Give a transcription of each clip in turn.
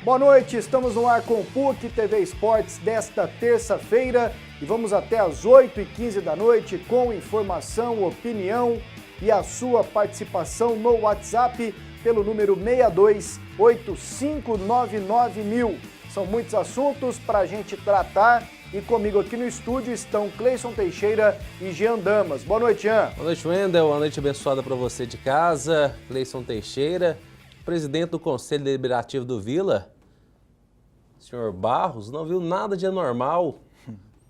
Boa noite, estamos no ar com o PUC TV Esportes desta terça-feira e vamos até às 8h15 da noite com informação, opinião e a sua participação no WhatsApp pelo número 628599.000. São muitos assuntos para a gente tratar e comigo aqui no estúdio estão Cleison Teixeira e Jean Damas. Boa noite, Jean. Boa noite, Wendel. Uma noite abençoada para você de casa. Cleison Teixeira, presidente do Conselho Deliberativo do Vila. Senhor Barros não viu nada de anormal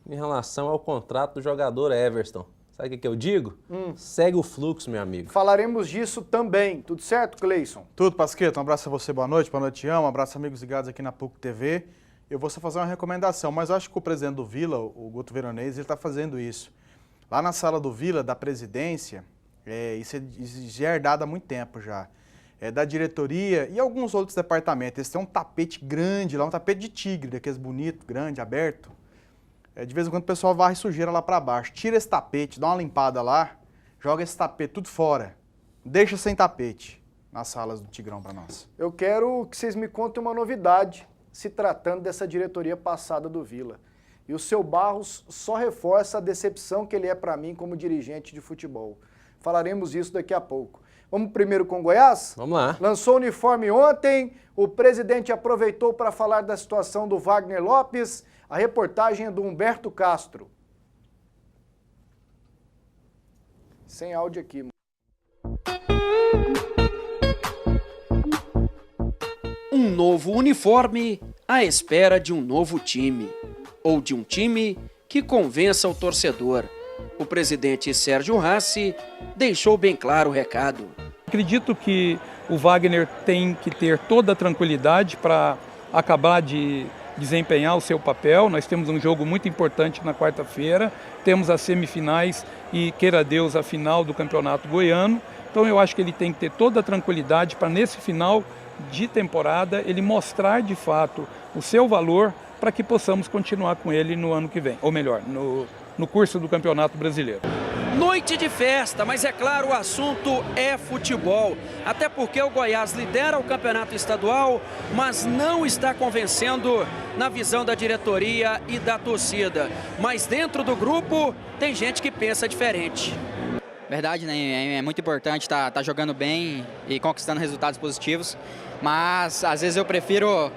em relação ao contrato do jogador Everson. Sabe o que eu digo? Segue o fluxo, meu amigo. Falaremos disso também. Tudo certo, Cleison? Tudo, Pasqueta. Um abraço a você, boa noite, Jean. Um abraço, amigos ligados aqui na PUC TV. Eu vou só fazer uma recomendação, mas eu acho que o presidente do Vila, o Guto Veronese, ele está fazendo isso. Lá na sala do Vila, da presidência, isso já é herdado há muito tempo já. Da diretoria e alguns outros departamentos. Eles têm um tapete grande lá, um tapete de tigre, daqueles bonitos, grande, aberto. De vez em quando o pessoal varre sujeira lá para baixo. Tira esse tapete, dá uma limpada lá, joga esse tapete tudo fora. Deixa sem tapete nas salas do Tigrão para nós. Eu quero que vocês me contem uma novidade se tratando dessa diretoria passada do Vila. E o seu Barros só reforça a decepção que ele é para mim como dirigente de futebol. Falaremos isso daqui a pouco. Vamos primeiro com o Goiás? Vamos lá. Lançou o uniforme ontem, o presidente aproveitou para falar da situação do Wagner Lopes, a reportagem é do Humberto Castro. Sem áudio aqui. Um novo uniforme à espera de um novo time, ou de um time que convença o torcedor. O presidente Sérgio Rassi deixou bem claro o recado. Acredito que o Wagner tem que ter toda a tranquilidade para acabar de desempenhar o seu papel. Nós temos um jogo muito importante na quarta-feira, temos as semifinais e, queira Deus, a final do Campeonato Goiano. Então eu acho que ele tem que ter toda a tranquilidade para nesse final de temporada ele mostrar de fato o seu valor para que possamos continuar com ele no ano que vem, ou melhor, no curso do Campeonato Brasileiro. Noite de festa, mas é claro, o assunto é futebol. Até porque o Goiás lidera o campeonato estadual, mas não está convencendo na visão da diretoria e da torcida. Mas dentro do grupo tem gente que pensa diferente. Verdade, né? É muito importante estar jogando bem e conquistando resultados positivos, mas às vezes eu prefiro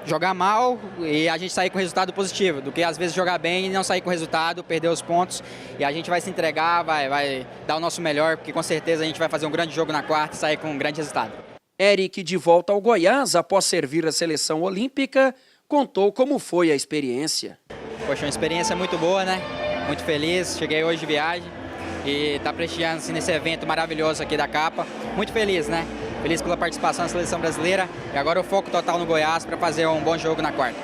jogar mal e a gente sair com resultado positivo, do que às vezes jogar bem e não sair com resultado, perder os pontos, e a gente vai se entregar, vai dar o nosso melhor, porque com certeza a gente vai fazer um grande jogo na quarta e sair com um grande resultado. Eric, de volta ao Goiás após servir a seleção olímpica, contou como foi a experiência. Poxa, uma experiência muito boa, né? Muito feliz, cheguei hoje de viagem e tá prestigiando nesse evento maravilhoso aqui da Capa. Muito feliz, né? Feliz pela participação na seleção brasileira e agora o foco total no Goiás para fazer um bom jogo na quarta.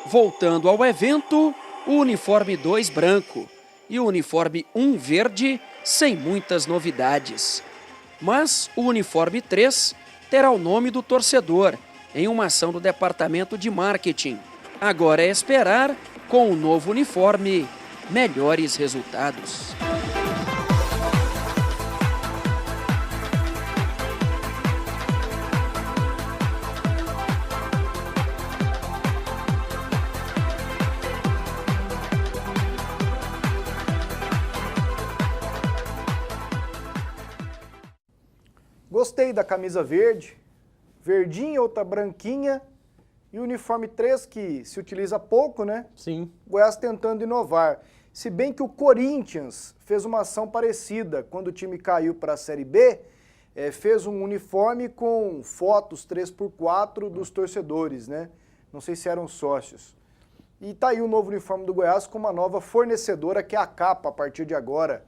Voltando ao evento, o uniforme 2 branco e o uniforme 1 verde sem muitas novidades. Mas o uniforme 3 terá o nome do torcedor em uma ação do departamento de marketing. Agora é esperar, com o novo uniforme, melhores resultados. Gostei da camisa verde, verdinha, outra branquinha e o uniforme 3 que se utiliza pouco, né? Sim. Goiás tentando inovar. Se bem que o Corinthians fez uma ação parecida quando o time caiu para a Série B, fez um uniforme com fotos 3x4 dos torcedores, né? Não sei se eram sócios. E tá aí o novo uniforme do Goiás com uma nova fornecedora que é a Capa a partir de agora.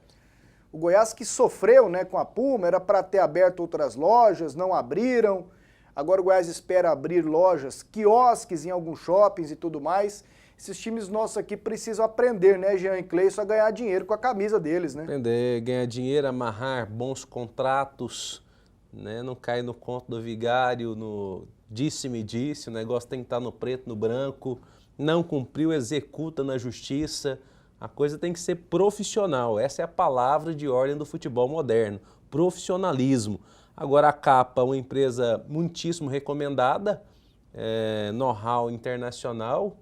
O Goiás que sofreu, né, com a Puma, era para ter aberto outras lojas, não abriram. Agora o Goiás espera abrir lojas, quiosques em alguns shoppings e tudo mais. Esses times nossos aqui precisam aprender, né, Jean e Cleison, a ganhar dinheiro com a camisa deles, né? Aprender, ganhar dinheiro, amarrar bons contratos, né? Não cair no conto do vigário, no disse-me-disse, o negócio tem que estar no preto, no branco. Não cumpriu, executa na justiça. A coisa tem que ser profissional, essa é a palavra de ordem do futebol moderno, profissionalismo. Agora a Capa, uma empresa muitíssimo recomendada, know-how internacional,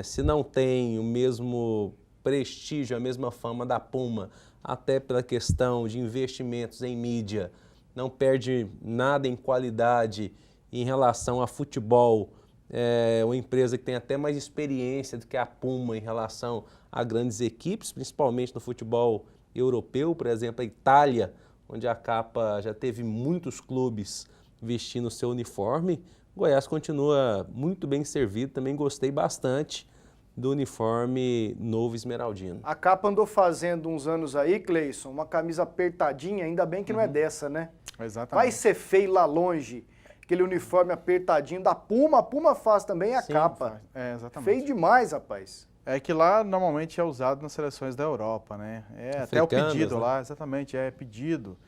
se não tem o mesmo prestígio, a mesma fama da Puma, até pela questão de investimentos em mídia, não perde nada em qualidade em relação a futebol. É uma empresa que tem até mais experiência do que a Puma em relação a grandes equipes, principalmente no futebol europeu, por exemplo, a Itália, onde a Capa já teve muitos clubes vestindo o seu uniforme. Goiás continua muito bem servido, também gostei bastante do uniforme novo esmeraldino. A Capa andou fazendo uns anos aí, Cleison, uma camisa apertadinha, ainda bem que não é dessa, né? Exatamente. Vai ser feio lá longe, aquele uniforme apertadinho da Puma, a Puma faz também a Sim, Capa. Exatamente. Feio demais, rapaz. É que lá normalmente é usado nas seleções da Europa, né? Até o pedido, né? lá, exatamente, é pedido.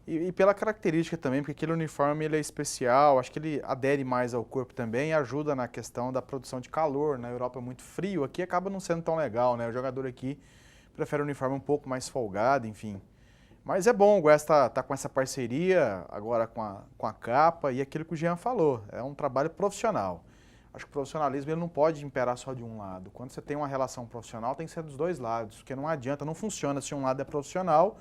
E pela característica também, porque aquele uniforme ele é especial, acho que ele adere mais ao corpo também e ajuda na questão da produção de calor. Na Europa é muito frio, aqui acaba não sendo tão legal, né? O jogador aqui prefere um uniforme um pouco mais folgado, enfim. Mas é bom, o Goiás tá com essa parceria agora com a Capa e aquilo que o Jean falou, é um trabalho profissional. Acho que o profissionalismo ele não pode imperar só de um lado. Quando você tem uma relação profissional, tem que ser dos dois lados, porque não adianta, não funciona se um lado é profissional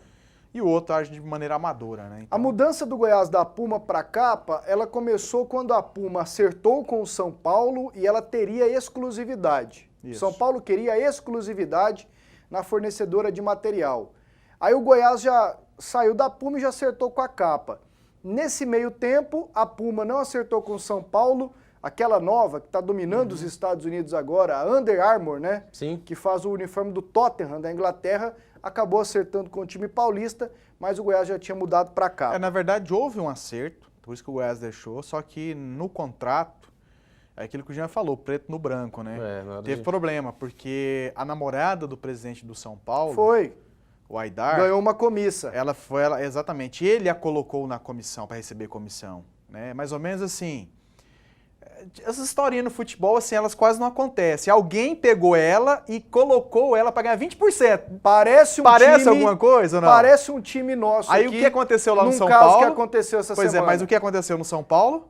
e o outro age de maneira amadora, né? Então... A mudança do Goiás da Puma para a Capa, ela começou quando a Puma acertou com o São Paulo e ela teria exclusividade. Isso. São Paulo queria exclusividade na fornecedora de material. Aí o Goiás já saiu da Puma e já acertou com a Capa. Nesse meio tempo, a Puma não acertou com o São Paulo, aquela nova que está dominando os Estados Unidos agora, a Under Armour, né? Sim. Que faz o uniforme do Tottenham, da Inglaterra, acabou acertando com o time paulista, mas o Goiás já tinha mudado para cá. Na verdade, houve um acerto, por isso que o Goiás deixou, só que no contrato, é aquilo que o Jean falou, preto no branco, né? Teve problema, porque a namorada do presidente do São Paulo, o Aidar, ganhou uma comissa. Exatamente, ele a colocou na comissão, para receber comissão, né? Mais ou menos assim. Essas historinhas no futebol, assim, elas quase não acontecem. Alguém pegou ela e colocou ela para ganhar 20%. Parece time, alguma coisa ou não? Parece um time nosso Aí aqui, o que aconteceu lá no São caso Paulo? Que aconteceu essa pois semana. Mas o que aconteceu no São Paulo?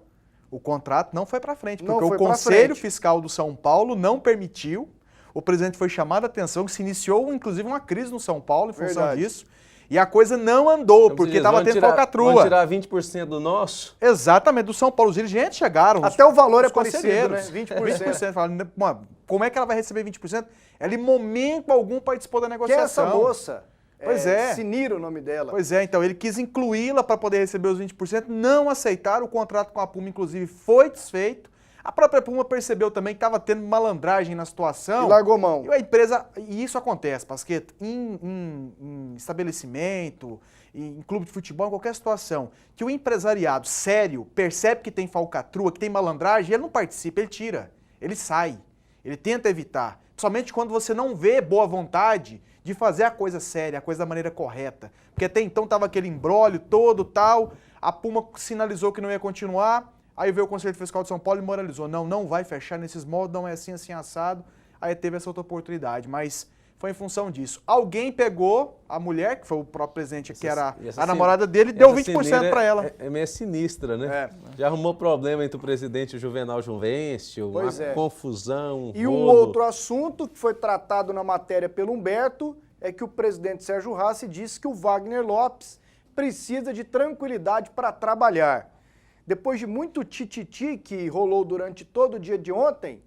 O contrato não foi para frente, porque Não foi o Conselho Fiscal do São Paulo não permitiu. O presidente foi chamado a atenção que se iniciou, inclusive, uma crise no São Paulo em função disso. E a coisa não andou, porque estava tendo falcatrua. Vamos tirar 20% do nosso? Exatamente, do São Paulo. Os dirigentes chegaram. Até o valor é parecido, né? 20%. 20%. Falaram, como é que ela vai receber 20%? Ela em momento algum participou da negociação. Quem é essa moça? Pois é. Sinira o nome dela. Pois é, então ele quis incluí-la para poder receber os 20%, não aceitaram, o contrato com a Puma, inclusive, foi desfeito. A própria Puma percebeu também que estava tendo malandragem na situação. E largou mão. E a empresa, e isso acontece, Pasqueta, em estabelecimento, em clube de futebol, em qualquer situação, que o empresariado sério percebe que tem falcatrua, que tem malandragem, ele não participa, ele tira, ele sai, ele tenta evitar. Principalmente quando você não vê boa vontade de fazer a coisa séria, a coisa da maneira correta. Porque até então estava aquele imbróglio todo, tal, a Puma sinalizou que não ia continuar. Aí veio o Conselho Fiscal de São Paulo e moralizou, não vai fechar nesses moldes, não é assim, assim, assado. Aí teve essa outra oportunidade, mas foi em função disso. Alguém pegou a mulher, que foi o próprio presidente, que era a namorada dele, e deu 20% para ela. É meio sinistra, né? Já arrumou problema entre o presidente e o Juvenal Juvencio, uma confusão, E um outro assunto que foi tratado na matéria pelo Humberto é que o presidente Sérgio Rassi disse que o Wagner Lopes precisa de tranquilidade para trabalhar. Depois de muito tititi que rolou durante todo o dia de ontem,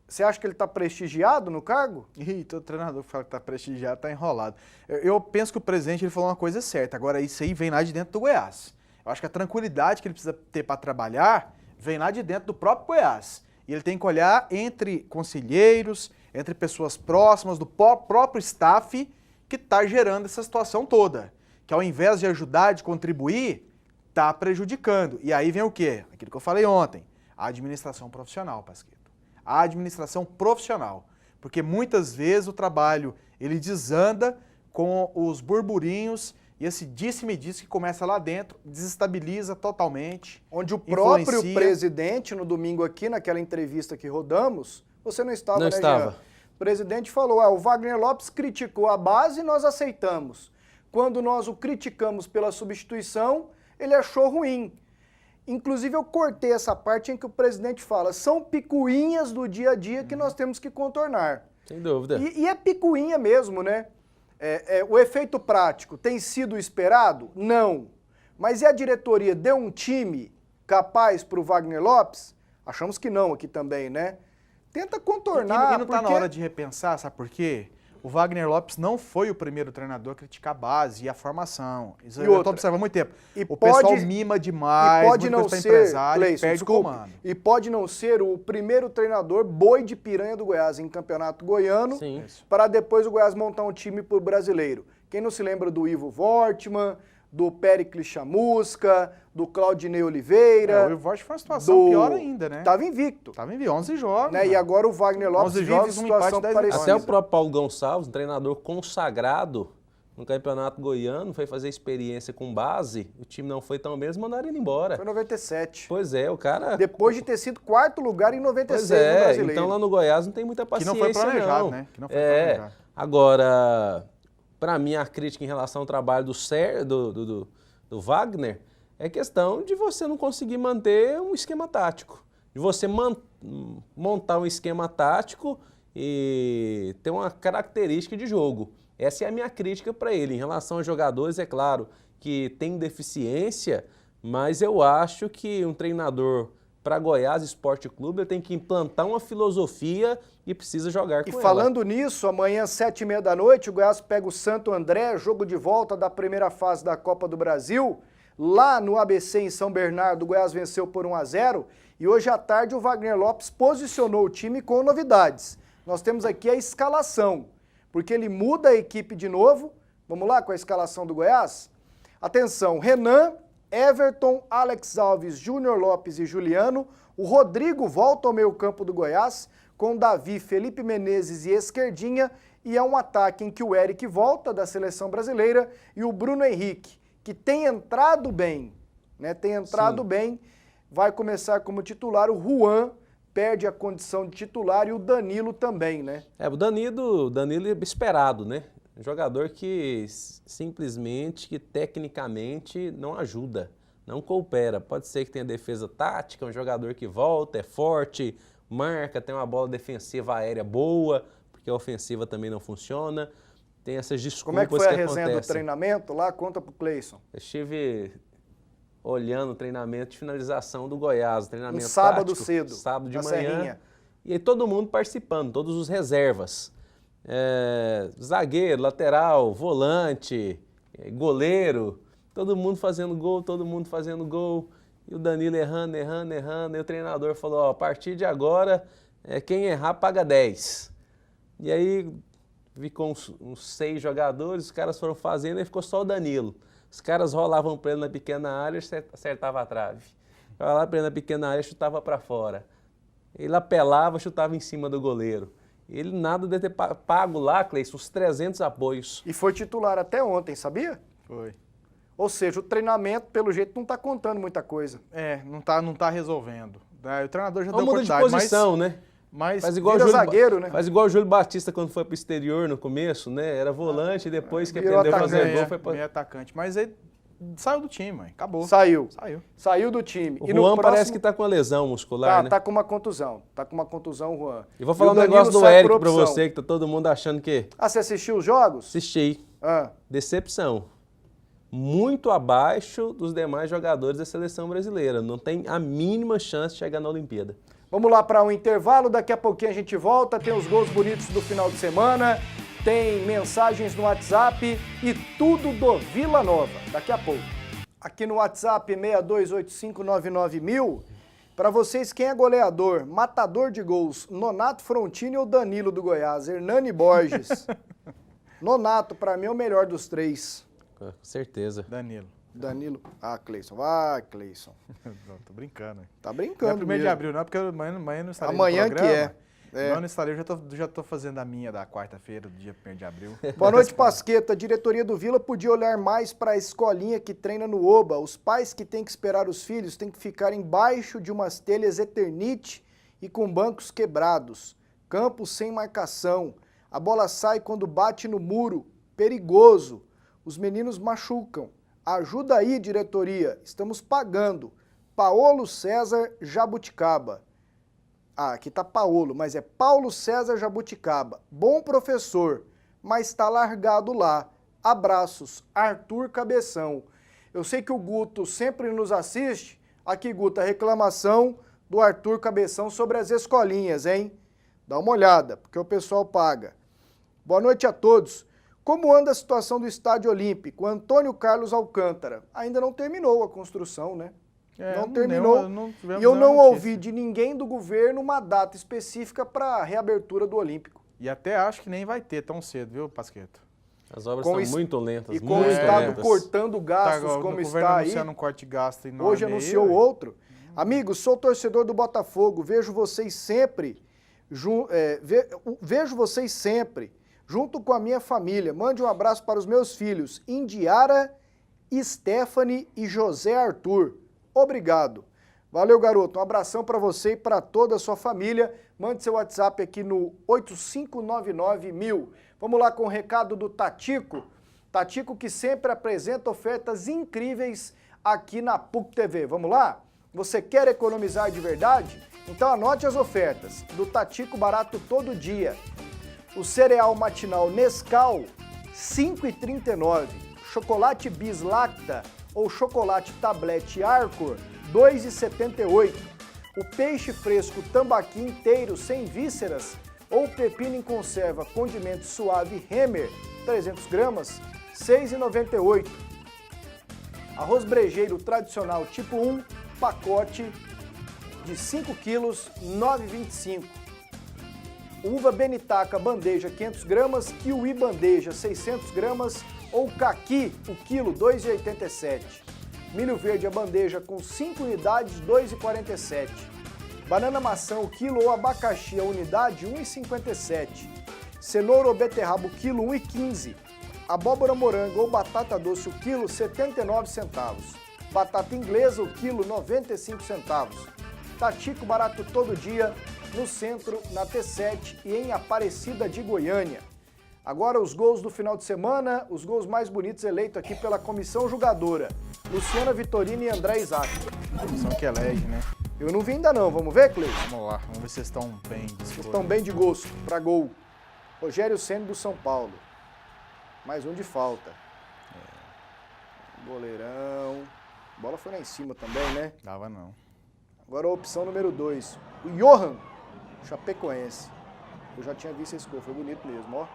você acha que ele está prestigiado no cargo? Todo treinador que fala que está prestigiado está enrolado. Eu penso que o presidente ele falou uma coisa certa. Agora, isso aí vem lá de dentro do Goiás. Eu acho que a tranquilidade que ele precisa ter para trabalhar vem lá de dentro do próprio Goiás. E ele tem que olhar entre conselheiros, entre pessoas próximas, do próprio staff que está gerando essa situação toda. Que ao invés de ajudar, de contribuir, está prejudicando. E aí vem o quê? Aquilo que eu falei ontem. A administração profissional, Pasqueta. A administração profissional. Porque muitas vezes o trabalho ele desanda com os burburinhos e esse disse-me-disse que começa lá dentro, desestabiliza totalmente. Onde o próprio presidente, no domingo aqui, naquela entrevista que rodamos, você não estava, não né, estava. Jean? O presidente falou, o Wagner Lopes criticou a base e nós aceitamos. Quando nós o criticamos pela substituição, ele achou ruim. Inclusive eu cortei essa parte em que o presidente fala, são picuinhas do dia a dia que nós temos que contornar. Sem dúvida. E é picuinha mesmo, né? O efeito prático tem sido esperado? Não. Mas e a diretoria deu um time capaz para o Wagner Lopes? Achamos que não aqui também, né? Tenta contornar. E não está na hora de repensar, sabe por quê? O Wagner Lopes não foi o primeiro treinador a criticar a base e a formação. Isso eu estou observando há muito tempo. O pessoal mima demais, e pode não ser, empresário, Cleison, perde o comando. E pode não ser o primeiro treinador boi de piranha do Goiás em campeonato goiano, Sim. para depois o Goiás montar um time pro brasileiro. Quem não se lembra do Ivo Wortmann, do Péricles Chamusca, do Claudinei Oliveira. O Ivo Wortmann foi uma situação pior ainda, né? Tava invicto. Tava invicto, 11 jogos. Né? E agora o Wagner Lopes vive situação parecida. Até o próprio Paulo Gonçalves, um treinador consagrado no campeonato goiano, foi fazer experiência com base, o time não foi tão bem, eles mandaram ele embora. Foi em 97. Pois é, o cara... Depois de ter sido quarto lugar em 96 pois é, no Brasileiro. então lá no Goiás não tem muita paciência, que não foi planejado, não. Né? Que não foi planejado. Agora, para mim, a crítica em relação ao trabalho do Wagner é questão de você não conseguir manter um esquema tático. De você montar um esquema tático e ter uma característica de jogo. Essa é a minha crítica para ele. Em relação aos jogadores, é claro que tem deficiência, mas eu acho que um treinador para Goiás Esporte Clube ele tem que implantar uma filosofia e precisa jogar com ela. E falando nisso, amanhã, 7h30 da noite, o Goiás pega o Santo André, jogo de volta da primeira fase da Copa do Brasil. Lá no ABC, em São Bernardo, o Goiás venceu por 1-0. E hoje à tarde o Wagner Lopes posicionou o time com novidades. Nós temos aqui a escalação, porque ele muda a equipe de novo. Vamos lá com a escalação do Goiás? Atenção, Renan, Everton, Alex Alves, Júnior Lopes e Juliano. O Rodrigo volta ao meio campo do Goiás, com Davi, Felipe Menezes e Esquerdinha. E é um ataque em que o Eric volta da seleção brasileira e o Bruno Henrique, que tem entrado bem, né? Tem entrado bem, vai começar como titular. O Juan perde a condição de titular e o Danilo também, né? O Danilo é esperado, né? Um jogador que simplesmente, que tecnicamente não ajuda, não coopera. Pode ser que tenha defesa tática, um jogador que volta, é forte, marca, tem uma bola defensiva aérea boa, porque a ofensiva também não funciona. Tem essas desculpas. Como é que foi a resenha do treinamento lá? Conta pro Cleison. Eu estive olhando o treinamento de finalização do Goiás, treinamento sábado tático, cedo, sábado de na manhã. Serrinha. E aí todo mundo participando, todos os reservas. Zagueiro, lateral, volante, goleiro, todo mundo fazendo gol. E o Danilo errando. E o treinador falou, a partir de agora, quem errar paga 10. E aí ficou uns 6 jogadores, os caras foram fazendo e ficou só o Danilo. Os caras rolavam para ele na pequena área e acertava a trave. Rolava para ele na pequena área e chutava para fora. Ele apelava, chutava em cima do goleiro. Ele nada de ter pago lá, Cleison, os 300 apoios. E foi titular até ontem, sabia? Foi. Ou seja, o treinamento, pelo jeito, não está contando muita coisa. Não tá resolvendo. O treinador já deu muda oportunidade, de posição, né? Mas faz igual zagueiro, né? Faz igual o Júlio Batista quando foi pro exterior no começo, né? Era volante e depois que aprendeu a fazer gol foi pra... meio atacante. Mas ele saiu do time, mãe. Acabou. Saiu do time. O Juan parece que tá com uma lesão muscular, né? Tá com uma contusão. Tá com uma contusão, Juan. E vou falar um negócio do Eric pra você, que tá todo mundo achando que... Você assistiu os jogos? Assisti. Decepção. Muito abaixo dos demais jogadores da seleção brasileira. Não tem a mínima chance de chegar na Olimpíada. Vamos lá para um intervalo, daqui a pouquinho a gente volta, tem os gols bonitos do final de semana, tem mensagens no WhatsApp e tudo do Vila Nova, daqui a pouco. Aqui no WhatsApp 6285991000, para vocês quem é goleador, matador de gols, Nonato Frontini ou Danilo do Goiás? Hernani Borges. Nonato, para mim é o melhor dos três. Com certeza. Danilo. Cleison. Vai, Cleison. Não, tô brincando. Tá brincando. Não é 1º de abril, não, porque amanhã não estarei amanhã no programa. Que é. Amanhã não estarei, eu já tô fazendo a minha da quarta-feira, do dia 1º de abril. Boa noite, Pasqueta. A diretoria do Vila podia olhar mais para a escolinha que treina no Oba. Os pais que têm que esperar os filhos têm que ficar embaixo de umas telhas Eternite e com bancos quebrados. Campos sem marcação. A bola sai quando bate no muro. Perigoso. Os meninos machucam. Ajuda aí, diretoria. Estamos pagando. Paulo César Jabuticaba. Ah, aqui tá Paulo, mas é Paulo César Jabuticaba. Bom professor, mas tá largado lá. Abraços, Arthur Cabeção. Eu sei que o Guto sempre nos assiste. Aqui, Guto, a reclamação do Arthur Cabeção sobre as escolinhas, hein? Dá uma olhada, porque o pessoal paga. Boa noite a todos. Como anda a situação do Estádio Olímpico? Antônio Carlos Alcântara. Ainda não terminou a construção, né? Não terminou. E eu não ouvi de ninguém do governo uma data específica para a reabertura do Olímpico. E até acho que nem vai ter tão cedo, viu, Pasquetto? As obras estão muito lentas, e com o Estado cortando gastos como está aí, um corte de gasto enorme. Hoje anunciou outro. Amigos, sou torcedor do Botafogo, vejo vocês sempre, junto com a minha família. Mande um abraço para os meus filhos, Indiara, Stephanie e José Arthur. Obrigado. Valeu, garoto. Um abração para você e para toda a sua família. Mande seu WhatsApp aqui no 8599.000. Vamos lá com o recado do Tatico. Tatico que sempre apresenta ofertas incríveis aqui na PUC TV. Vamos lá? Você quer economizar de verdade? Então anote as ofertas do Tatico Barato Todo Dia. O cereal matinal Nescau, R$ 5,39. Chocolate Bis Lacta ou chocolate tablete Arcor, R$ 2,78. O peixe fresco tambaqui inteiro sem vísceras ou pepino em conserva condimento suave Hemer, 300 gramas, R$ 6,98. Arroz brejeiro tradicional tipo 1, pacote de 5 quilos, R$ 9,25. Uva Benitaca bandeja 500 gramas, kiwi bandeja 600 gramas ou caqui, o quilo, R$ 2,87. Milho verde a bandeja com 5 unidades, R$ 2,47. Banana maçã o quilo ou abacaxi a unidade, R$ 1,57. Cenoura ou beterraba o quilo, R$ 1,15. Abóbora morango ou batata doce o quilo, 79 centavos. Batata inglesa o quilo, 95 centavos. Tatico Barato Todo Dia, no centro, na T7 e em Aparecida de Goiânia. Agora os gols do final de semana, os gols mais bonitos eleitos aqui pela comissão julgadora. Luciana Vitorino e André Isaac. Comissão que elege, né? Eu não vi ainda não, vamos ver, Cleiton? Vamos lá, vamos ver se vocês estão bem. Vocês estão bem de gosto, para gol. Rogério Ceni do São Paulo. Mais um de falta. Goleirão. A bola foi lá em cima também, né? Dava não. Agora a opção número 2. O Johan, Chapecoense. Eu já tinha visto esse gol, foi bonito mesmo, ó.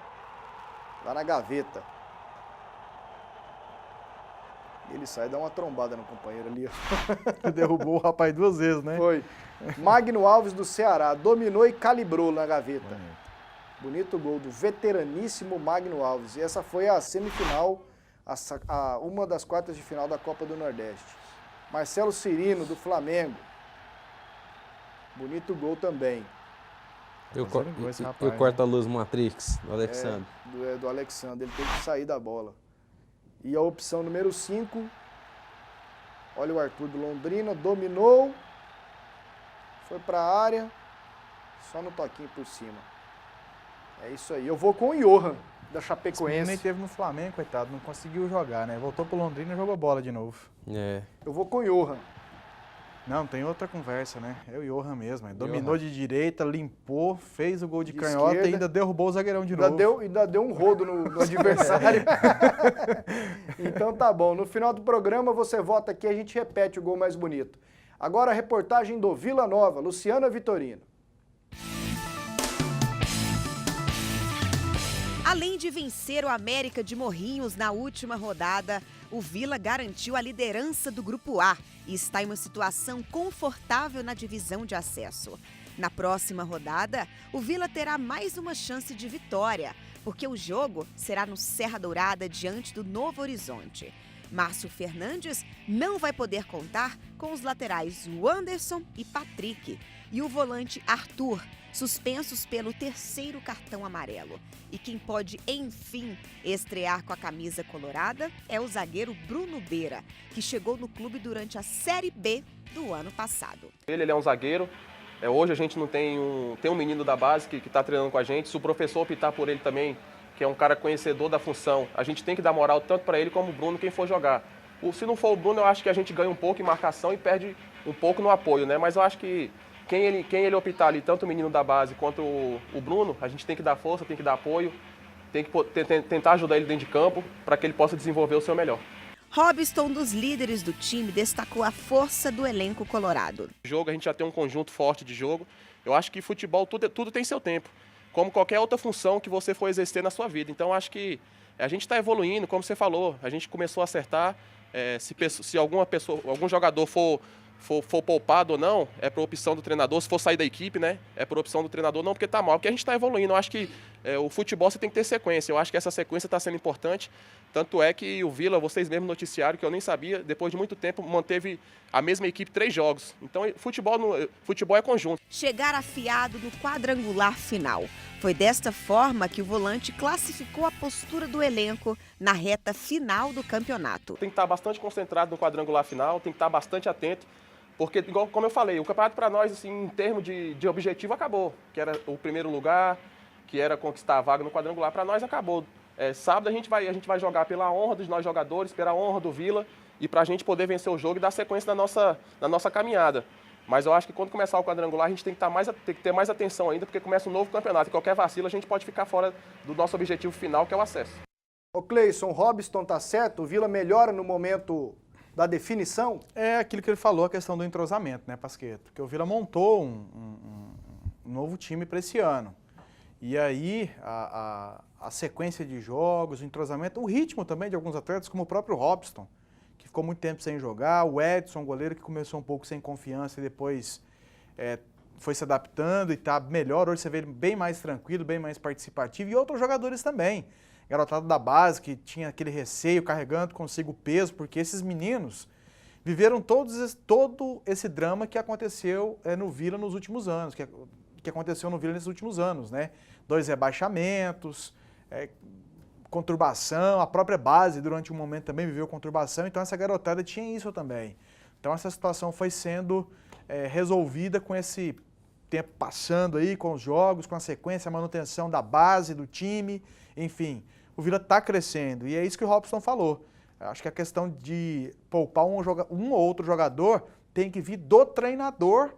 Lá na gaveta. Ele sai e dá uma trombada no companheiro ali, ó. Derrubou o rapaz 2 vezes, né? Foi. Magno Alves do Ceará. Dominou e calibrou na gaveta. Bonito gol do veteraníssimo Magno Alves. E essa foi a semifinal, uma das quartas de final da Copa do Nordeste. Marcelo Cirino, do Flamengo. Bonito gol também. E o corta-luz Matrix, do Alexandre. Do Alexandre, ele teve que sair da bola. E a opção número 5, olha o Arthur do Londrina, dominou, foi para a área, só no toquinho por cima. É isso aí, eu vou com o Johan, da Chapecoense. Nem teve no Flamengo, coitado, não conseguiu jogar, né? Voltou pro Londrina e jogou bola de novo. Eu vou com o Johan. Não, tem outra conversa, né? É o Johan mesmo. Dominou de direita, limpou, fez o gol de canhota esquerda, e ainda derrubou o zagueirão de novo. Ainda deu um rodo no adversário. Então tá bom. No final do programa você vota aqui e a gente repete o gol mais bonito. Agora a reportagem do Vila Nova, Luciana Vitorino. Além de vencer o América de Morrinhos na última rodada, o Vila garantiu a liderança do Grupo A e está em uma situação confortável na divisão de acesso. Na próxima rodada, o Vila terá mais uma chance de vitória, porque o jogo será no Serra Dourada diante do Novo Horizonte. Márcio Fernandes não vai poder contar com os laterais Wanderson e Patrick e o volante Arthur, suspensos pelo 3º cartão amarelo. E quem pode, enfim, estrear com a camisa colorada é o zagueiro Bruno Beira, que chegou no clube durante a Série B do ano passado. Ele é um zagueiro. Hoje a gente não tem um menino da base que está treinando com a gente. Se o professor optar por ele também, que é um cara conhecedor da função, a gente tem que dar moral tanto para ele como o Bruno, quem for jogar. Se não for o Bruno, eu acho que a gente ganha um pouco em marcação e perde um pouco no apoio, né? Mas eu acho que quem ele optar ali, tanto o menino da base quanto o Bruno, a gente tem que dar força, tem que dar apoio, tem que tentar ajudar ele dentro de campo para que ele possa desenvolver o seu melhor. Robson, dos líderes do time, destacou a força do elenco colorado. A gente já tem um conjunto forte de jogo. Eu acho que futebol, tudo tem seu tempo, como qualquer outra função que você for exercer na sua vida. Então, acho que a gente está evoluindo, como você falou, a gente começou a acertar. Se algum jogador for poupado ou não, é por opção do treinador. Se for sair da equipe, né, é por opção do treinador, não porque está mal, porque a gente está evoluindo. Eu acho que o futebol você tem que ter sequência. Eu acho que essa sequência está sendo importante. Tanto é que o Vila, vocês mesmos noticiaram, que eu nem sabia, depois de muito tempo, manteve a mesma equipe 3 jogos. Então, futebol é conjunto. Chegar afiado no quadrangular final. Foi desta forma que o volante classificou a postura do elenco na reta final do campeonato. Tem que estar bastante concentrado no quadrangular final, tem que estar bastante atento, porque, igual como eu falei, o campeonato para nós, assim, em termos de objetivo, acabou. Que era o primeiro lugar, que era conquistar a vaga no quadrangular, para nós acabou. Sábado a gente vai jogar pela honra dos nós jogadores, pela honra do Vila, e para a gente poder vencer o jogo e dar sequência na nossa caminhada. Mas eu acho que quando começar o quadrangular, a gente tem que ter mais atenção ainda, porque começa um novo campeonato. E qualquer vacilo, a gente pode ficar fora do nosso objetivo final, que é o acesso. Ô Cleison, o Robson tá certo? O Vila melhora no momento da definição? É aquilo que ele falou, a questão do entrosamento, né, Pasquetto? Porque o Vila montou um novo time para esse ano. E aí, a sequência de jogos, o entrosamento, o ritmo também de alguns atletas, como o próprio Robson, que ficou muito tempo sem jogar, o Edson, goleiro, que começou um pouco sem confiança e depois foi se adaptando e está melhor. Hoje você vê ele bem mais tranquilo, bem mais participativo, e outros jogadores também. Garotada da base, que tinha aquele receio, carregando consigo o peso, porque esses meninos viveram todo esse drama que aconteceu no Vila nos últimos anos, que aconteceu no Vila nesses últimos anos, né? 2 rebaixamentos, conturbação, a própria base durante um momento também viveu conturbação, então essa garotada tinha isso também. Então essa situação foi sendo resolvida com esse tempo passando aí, com os jogos, com a sequência, a manutenção da base, do time, enfim. O Vila está crescendo e é isso que o Robson falou. Acho que a questão de poupar um ou outro jogador tem que vir do treinador,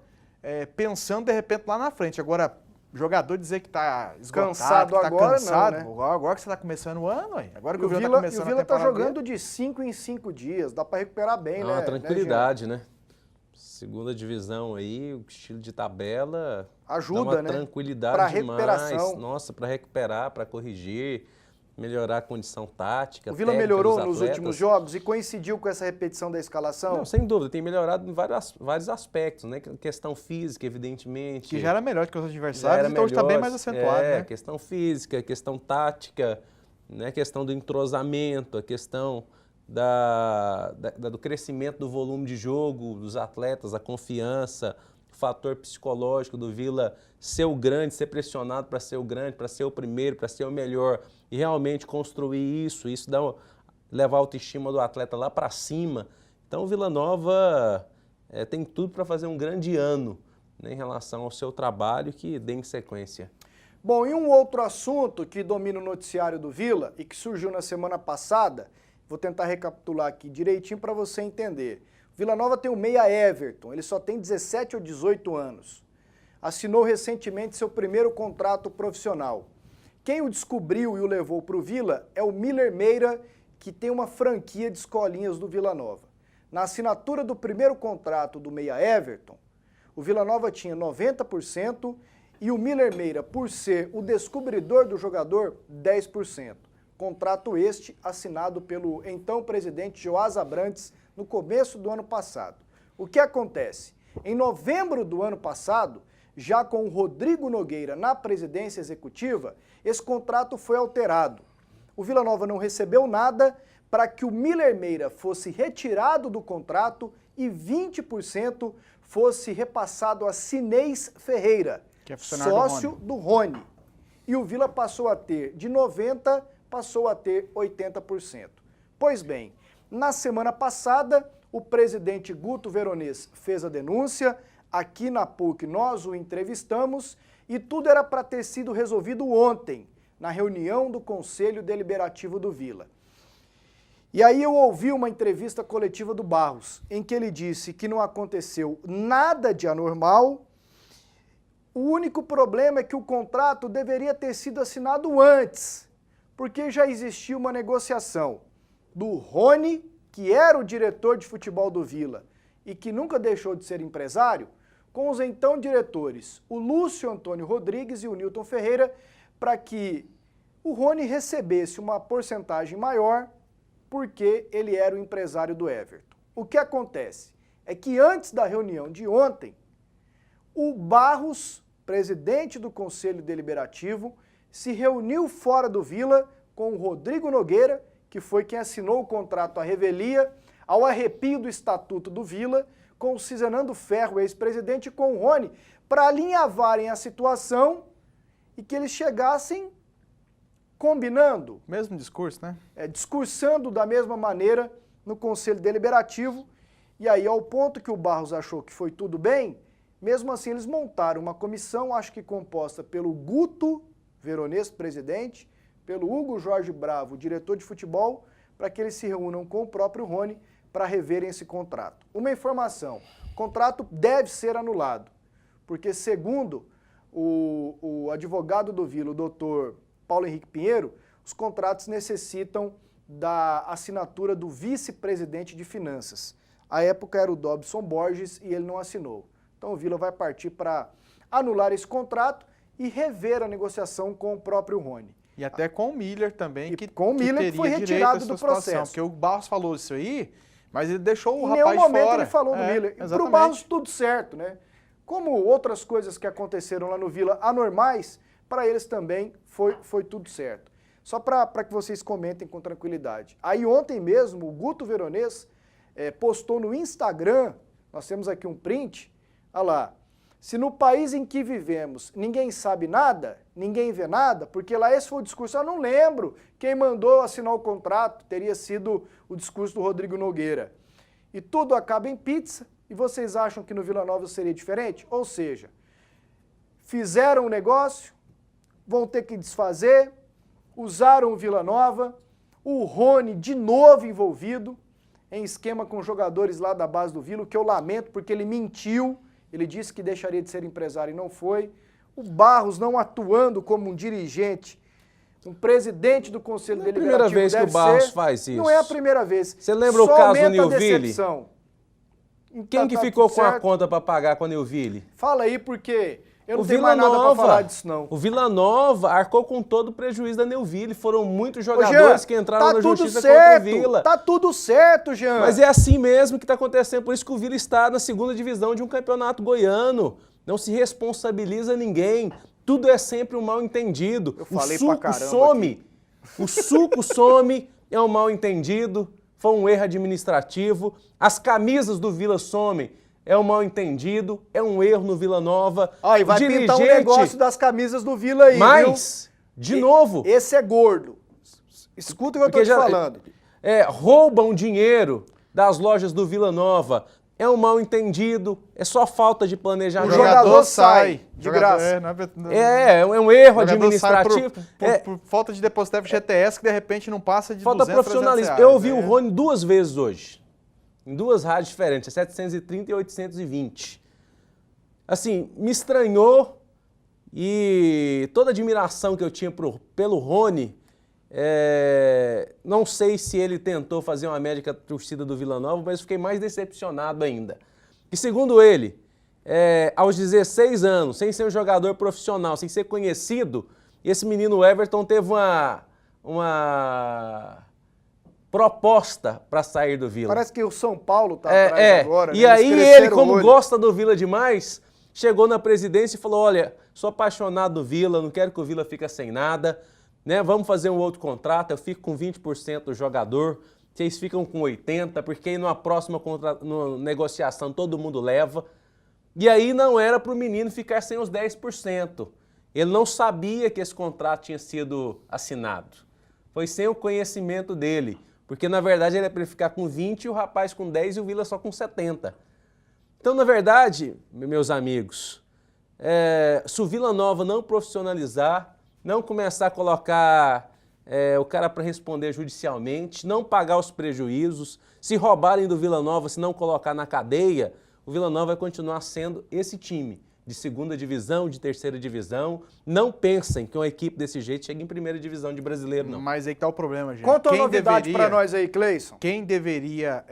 pensando de repente lá na frente. Agora, jogador dizer que está esgotado, cansado que está agora, cansado, não, né? Agora que você está começando o ano, agora que o Vila está começando a temporada. O Vila está jogando de 5 em 5 dias, dá para recuperar bem, né? Uma tranquilidade, né? Segunda divisão aí, o estilo de tabela ajuda, dá uma né? tranquilidade pra demais. recuperação. Nossa, para recuperar, para corrigir, melhorar a condição tática. O Vila técnica melhorou dos nos atletas. últimos jogos e coincidiu com essa repetição da escalação? Não, sem dúvida, tem melhorado em vários aspectos, né? Questão física, evidentemente. Que já era melhor que os adversários, então hoje está bem mais acentuado, né? Questão física, questão tática, né? Questão do entrosamento, a questão do crescimento do volume de jogo dos atletas, a confiança, o fator psicológico do Vila ser o grande, ser pressionado para ser o grande, para ser o primeiro, para ser o melhor e realmente construir isso levar a autoestima do atleta lá para cima. Então o Vila Nova tem tudo para fazer um grande ano, né, em relação ao seu trabalho, que dê em sequência. Bom, e um outro assunto que domina o noticiário do Vila e que surgiu na semana passada, vou tentar recapitular aqui direitinho para você entender. O Vila Nova tem o meia Everton, ele só tem 17 ou 18 anos. Assinou recentemente seu primeiro contrato profissional. Quem o descobriu e o levou para o Vila é o Miller Meira, que tem uma franquia de escolinhas do Vila Nova. Na assinatura do primeiro contrato do meia Everton, o Vila Nova tinha 90% e o Miller Meira, por ser o descobridor do jogador, 10%. Contrato este assinado pelo então presidente Joás Abrantes no começo do ano passado. O que acontece? Em novembro do ano passado, já com o Rodrigo Nogueira na presidência executiva, esse contrato foi alterado. O Vila Nova não recebeu nada para que o Miller Meira fosse retirado do contrato e 20% fosse repassado a Sinês Ferreira, que é funcionário sócio do Rony. E o Vila passou a ter de 90%, passou a ter 80%. Pois bem, na semana passada, o presidente Guto Veronês fez a denúncia, aqui na PUC nós o entrevistamos e tudo era para ter sido resolvido ontem, na reunião do Conselho Deliberativo do Vila. E aí eu ouvi uma entrevista coletiva do Barros, em que ele disse que não aconteceu nada de anormal. O único problema é que o contrato deveria ter sido assinado antes, porque já existia uma negociação do Rony, que era o diretor de futebol do Vila e que nunca deixou de ser empresário, com os então diretores, o Lúcio Antônio Rodrigues e o Nilton Ferreira, para que o Rony recebesse uma porcentagem maior, porque ele era o empresário do Everton. O que acontece é que antes da reunião de ontem, o Barros, presidente do Conselho Deliberativo, se reuniu fora do Vila com o Rodrigo Nogueira, que foi quem assinou o contrato à revelia, ao arrepio do Estatuto do Vila, com o Cisanando Ferro, ex-presidente, e com o Rony, para alinhavarem a situação e que eles chegassem combinando. Mesmo discurso, né? Discursando da mesma maneira no Conselho Deliberativo. E aí, ao ponto que o Barros achou que foi tudo bem, mesmo assim eles montaram uma comissão, acho que composta pelo Guto Veronês, presidente, pelo Hugo Jorge Bravo, diretor de futebol, para que eles se reúnam com o próprio Rony para reverem esse contrato. Uma informação, o contrato deve ser anulado, porque segundo o advogado do Vila, o doutor Paulo Henrique Pinheiro, os contratos necessitam da assinatura do vice-presidente de finanças. À época era o Dobson Borges e ele não assinou. Então o Vila vai partir para anular esse contrato e rever a negociação com o próprio Rony. E até com o Miller também, que foi retirado do processo. Porque o Barros falou isso aí, mas ele deixou o rapaz fora. Em nenhum momento ele falou do Miller. Para o Barros tudo certo, né? Como outras coisas que aconteceram lá no Vila anormais, para eles também foi tudo certo. Só para que vocês comentem com tranquilidade. Aí ontem mesmo, o Guto Veronês postou no Instagram, nós temos aqui um print, olha lá, se no país em que vivemos ninguém sabe nada, ninguém vê nada, porque lá esse foi o discurso, eu não lembro quem mandou assinar o contrato, teria sido o discurso do Rodrigo Nogueira. E tudo acaba em pizza, e vocês acham que no Vila Nova seria diferente? Ou seja, fizeram um negócio, vão ter que desfazer, usaram o Vila Nova, o Rony de novo envolvido em esquema com jogadores lá da base do Vila, o que eu lamento porque ele mentiu, ele disse que deixaria de ser empresário e não foi. O Barros não atuando como um dirigente, um presidente do Conselho Deliberativo. Não é a primeira vez que o Barros faz isso. Não é a primeira vez. Você lembra o caso do Nilville? Quem que ficou com a conta para pagar com a Nilville? Fala aí, porque eu não tenho mais nada para falar disso, não. O Vila Nova arcou com todo o prejuízo da Nilville. Foram muitos jogadores que entraram na justiça contra o Vila. Tá tudo certo, Jean. Mas é assim mesmo que está acontecendo. Por isso que o Vila está na segunda divisão de um campeonato goiano. Não se responsabiliza ninguém. Tudo é sempre um mal-entendido. Eu falei o suco pra caramba some. Aqui. O suco some, é um mal-entendido. Foi um erro administrativo. As camisas do Vila somem. É um mal-entendido, é um erro no Vila Nova. E vai pintar um negócio das camisas do Vila aí, mas, viu? De novo... Esse é gordo. Escuta o que eu tô te falando. Roubam dinheiro das lojas do Vila Nova. É um mal-entendido, é só falta de planejamento. O jogador sai de graça. É um erro administrativo. Por falta de depositar FGTS, que de repente não passa de falta 200, profissionalismo. R$300. Eu ouvi o Rony 2 vezes hoje. Em 2 rádios diferentes, 730 e 820. Assim, me estranhou e toda a admiração que eu tinha pelo Rony, não sei se ele tentou fazer uma média com a torcida do Vila Nova, mas fiquei mais decepcionado ainda. E segundo ele, aos 16 anos, sem ser um jogador profissional, sem ser conhecido, esse menino Everton teve uma proposta para sair do Vila. Parece que o São Paulo tá atrás agora. E aí ele, como gosta do Vila demais, chegou na presidência e falou, olha, sou apaixonado do Vila, não quero que o Vila fique sem nada, né? Vamos fazer um outro contrato, eu fico com 20% do jogador, vocês ficam com 80%, porque aí numa próxima negociação todo mundo leva. E aí não era para o menino ficar sem os 10%. Ele não sabia que esse contrato tinha sido assinado. Foi sem o conhecimento dele. Porque, na verdade, ele é para ele ficar com 20 e o rapaz com 10 e o Vila só com 70. Então, na verdade, meus amigos, se o Vila Nova não profissionalizar, não começar a colocar o cara para responder judicialmente, não pagar os prejuízos. Se roubarem do Vila Nova, se não colocar na cadeia, o Vila Nova vai continuar sendo esse time de segunda divisão, de terceira divisão. Não pensem que uma equipe desse jeito chega em primeira divisão de brasileiro, não. Mas aí que tá o problema, gente. Conta uma novidade para nós aí, Cleison. Quem deveria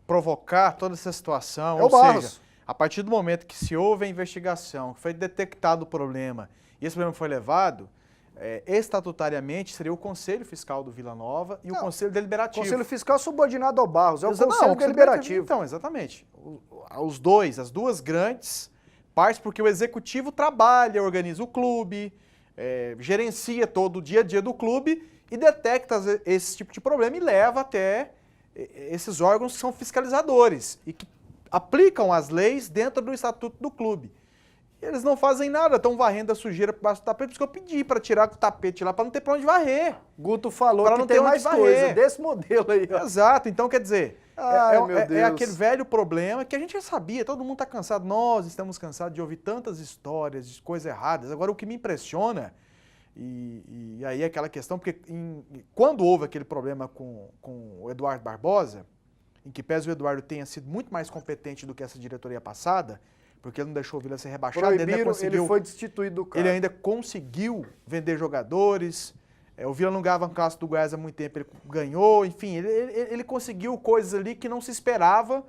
provocar toda essa situação, É o Barros. seja, a partir do momento que se houve a investigação, que foi detectado o problema e esse problema foi levado, estatutariamente seria o Conselho Fiscal do Vila Nova e o Conselho Deliberativo. O Conselho Fiscal subordinado ao Barros, é o Não, Conselho Deliberativo. Então, exatamente. As duas grandes partes, porque o Executivo trabalha, organiza o clube, gerencia todo o dia a dia do clube e detecta esse tipo de problema e leva até esses órgãos que são fiscalizadores e que aplicam as leis dentro do estatuto do clube. E eles não fazem nada, estão varrendo a sujeira por baixo do tapete, por isso que eu pedi para tirar o tapete lá, para não ter para onde varrer. Guto falou Pra que não tem ter mais onde coisa varrer. desse modelo aí. Ó. Exato, então quer dizer, Ai, meu Deus. é aquele velho problema que a gente já sabia, todo mundo está cansado, nós estamos cansados de ouvir tantas histórias de coisas erradas. Agora, o que me impressiona, e aí é aquela questão, porque quando houve aquele problema com o Eduardo Barbosa, em que pese o Eduardo tenha sido muito mais competente do que essa diretoria passada, porque ele não deixou o Vila ser rebaixado, Ele foi destituído do cargo. ele ainda conseguiu vender jogadores, o Vila não ganhava um clássico do Goiás há muito tempo, ele ganhou, enfim, ele conseguiu coisas ali que não se esperava,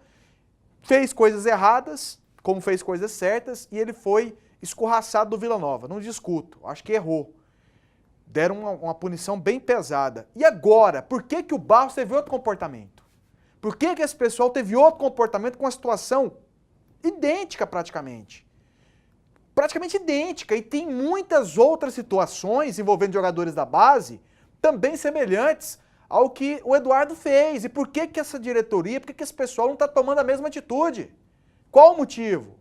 fez coisas erradas, como fez coisas certas, e ele foi escorraçado do Vila Nova, não discuto, acho que errou. Deram uma punição bem pesada. E agora, por que que o Barros teve outro comportamento? Por que que esse pessoal teve outro comportamento com uma situação idêntica praticamente? Praticamente idêntica, e tem muitas outras situações envolvendo jogadores da base também semelhantes ao que o Eduardo fez. E por que que essa diretoria, por que que esse pessoal não está tomando a mesma atitude? Qual o motivo?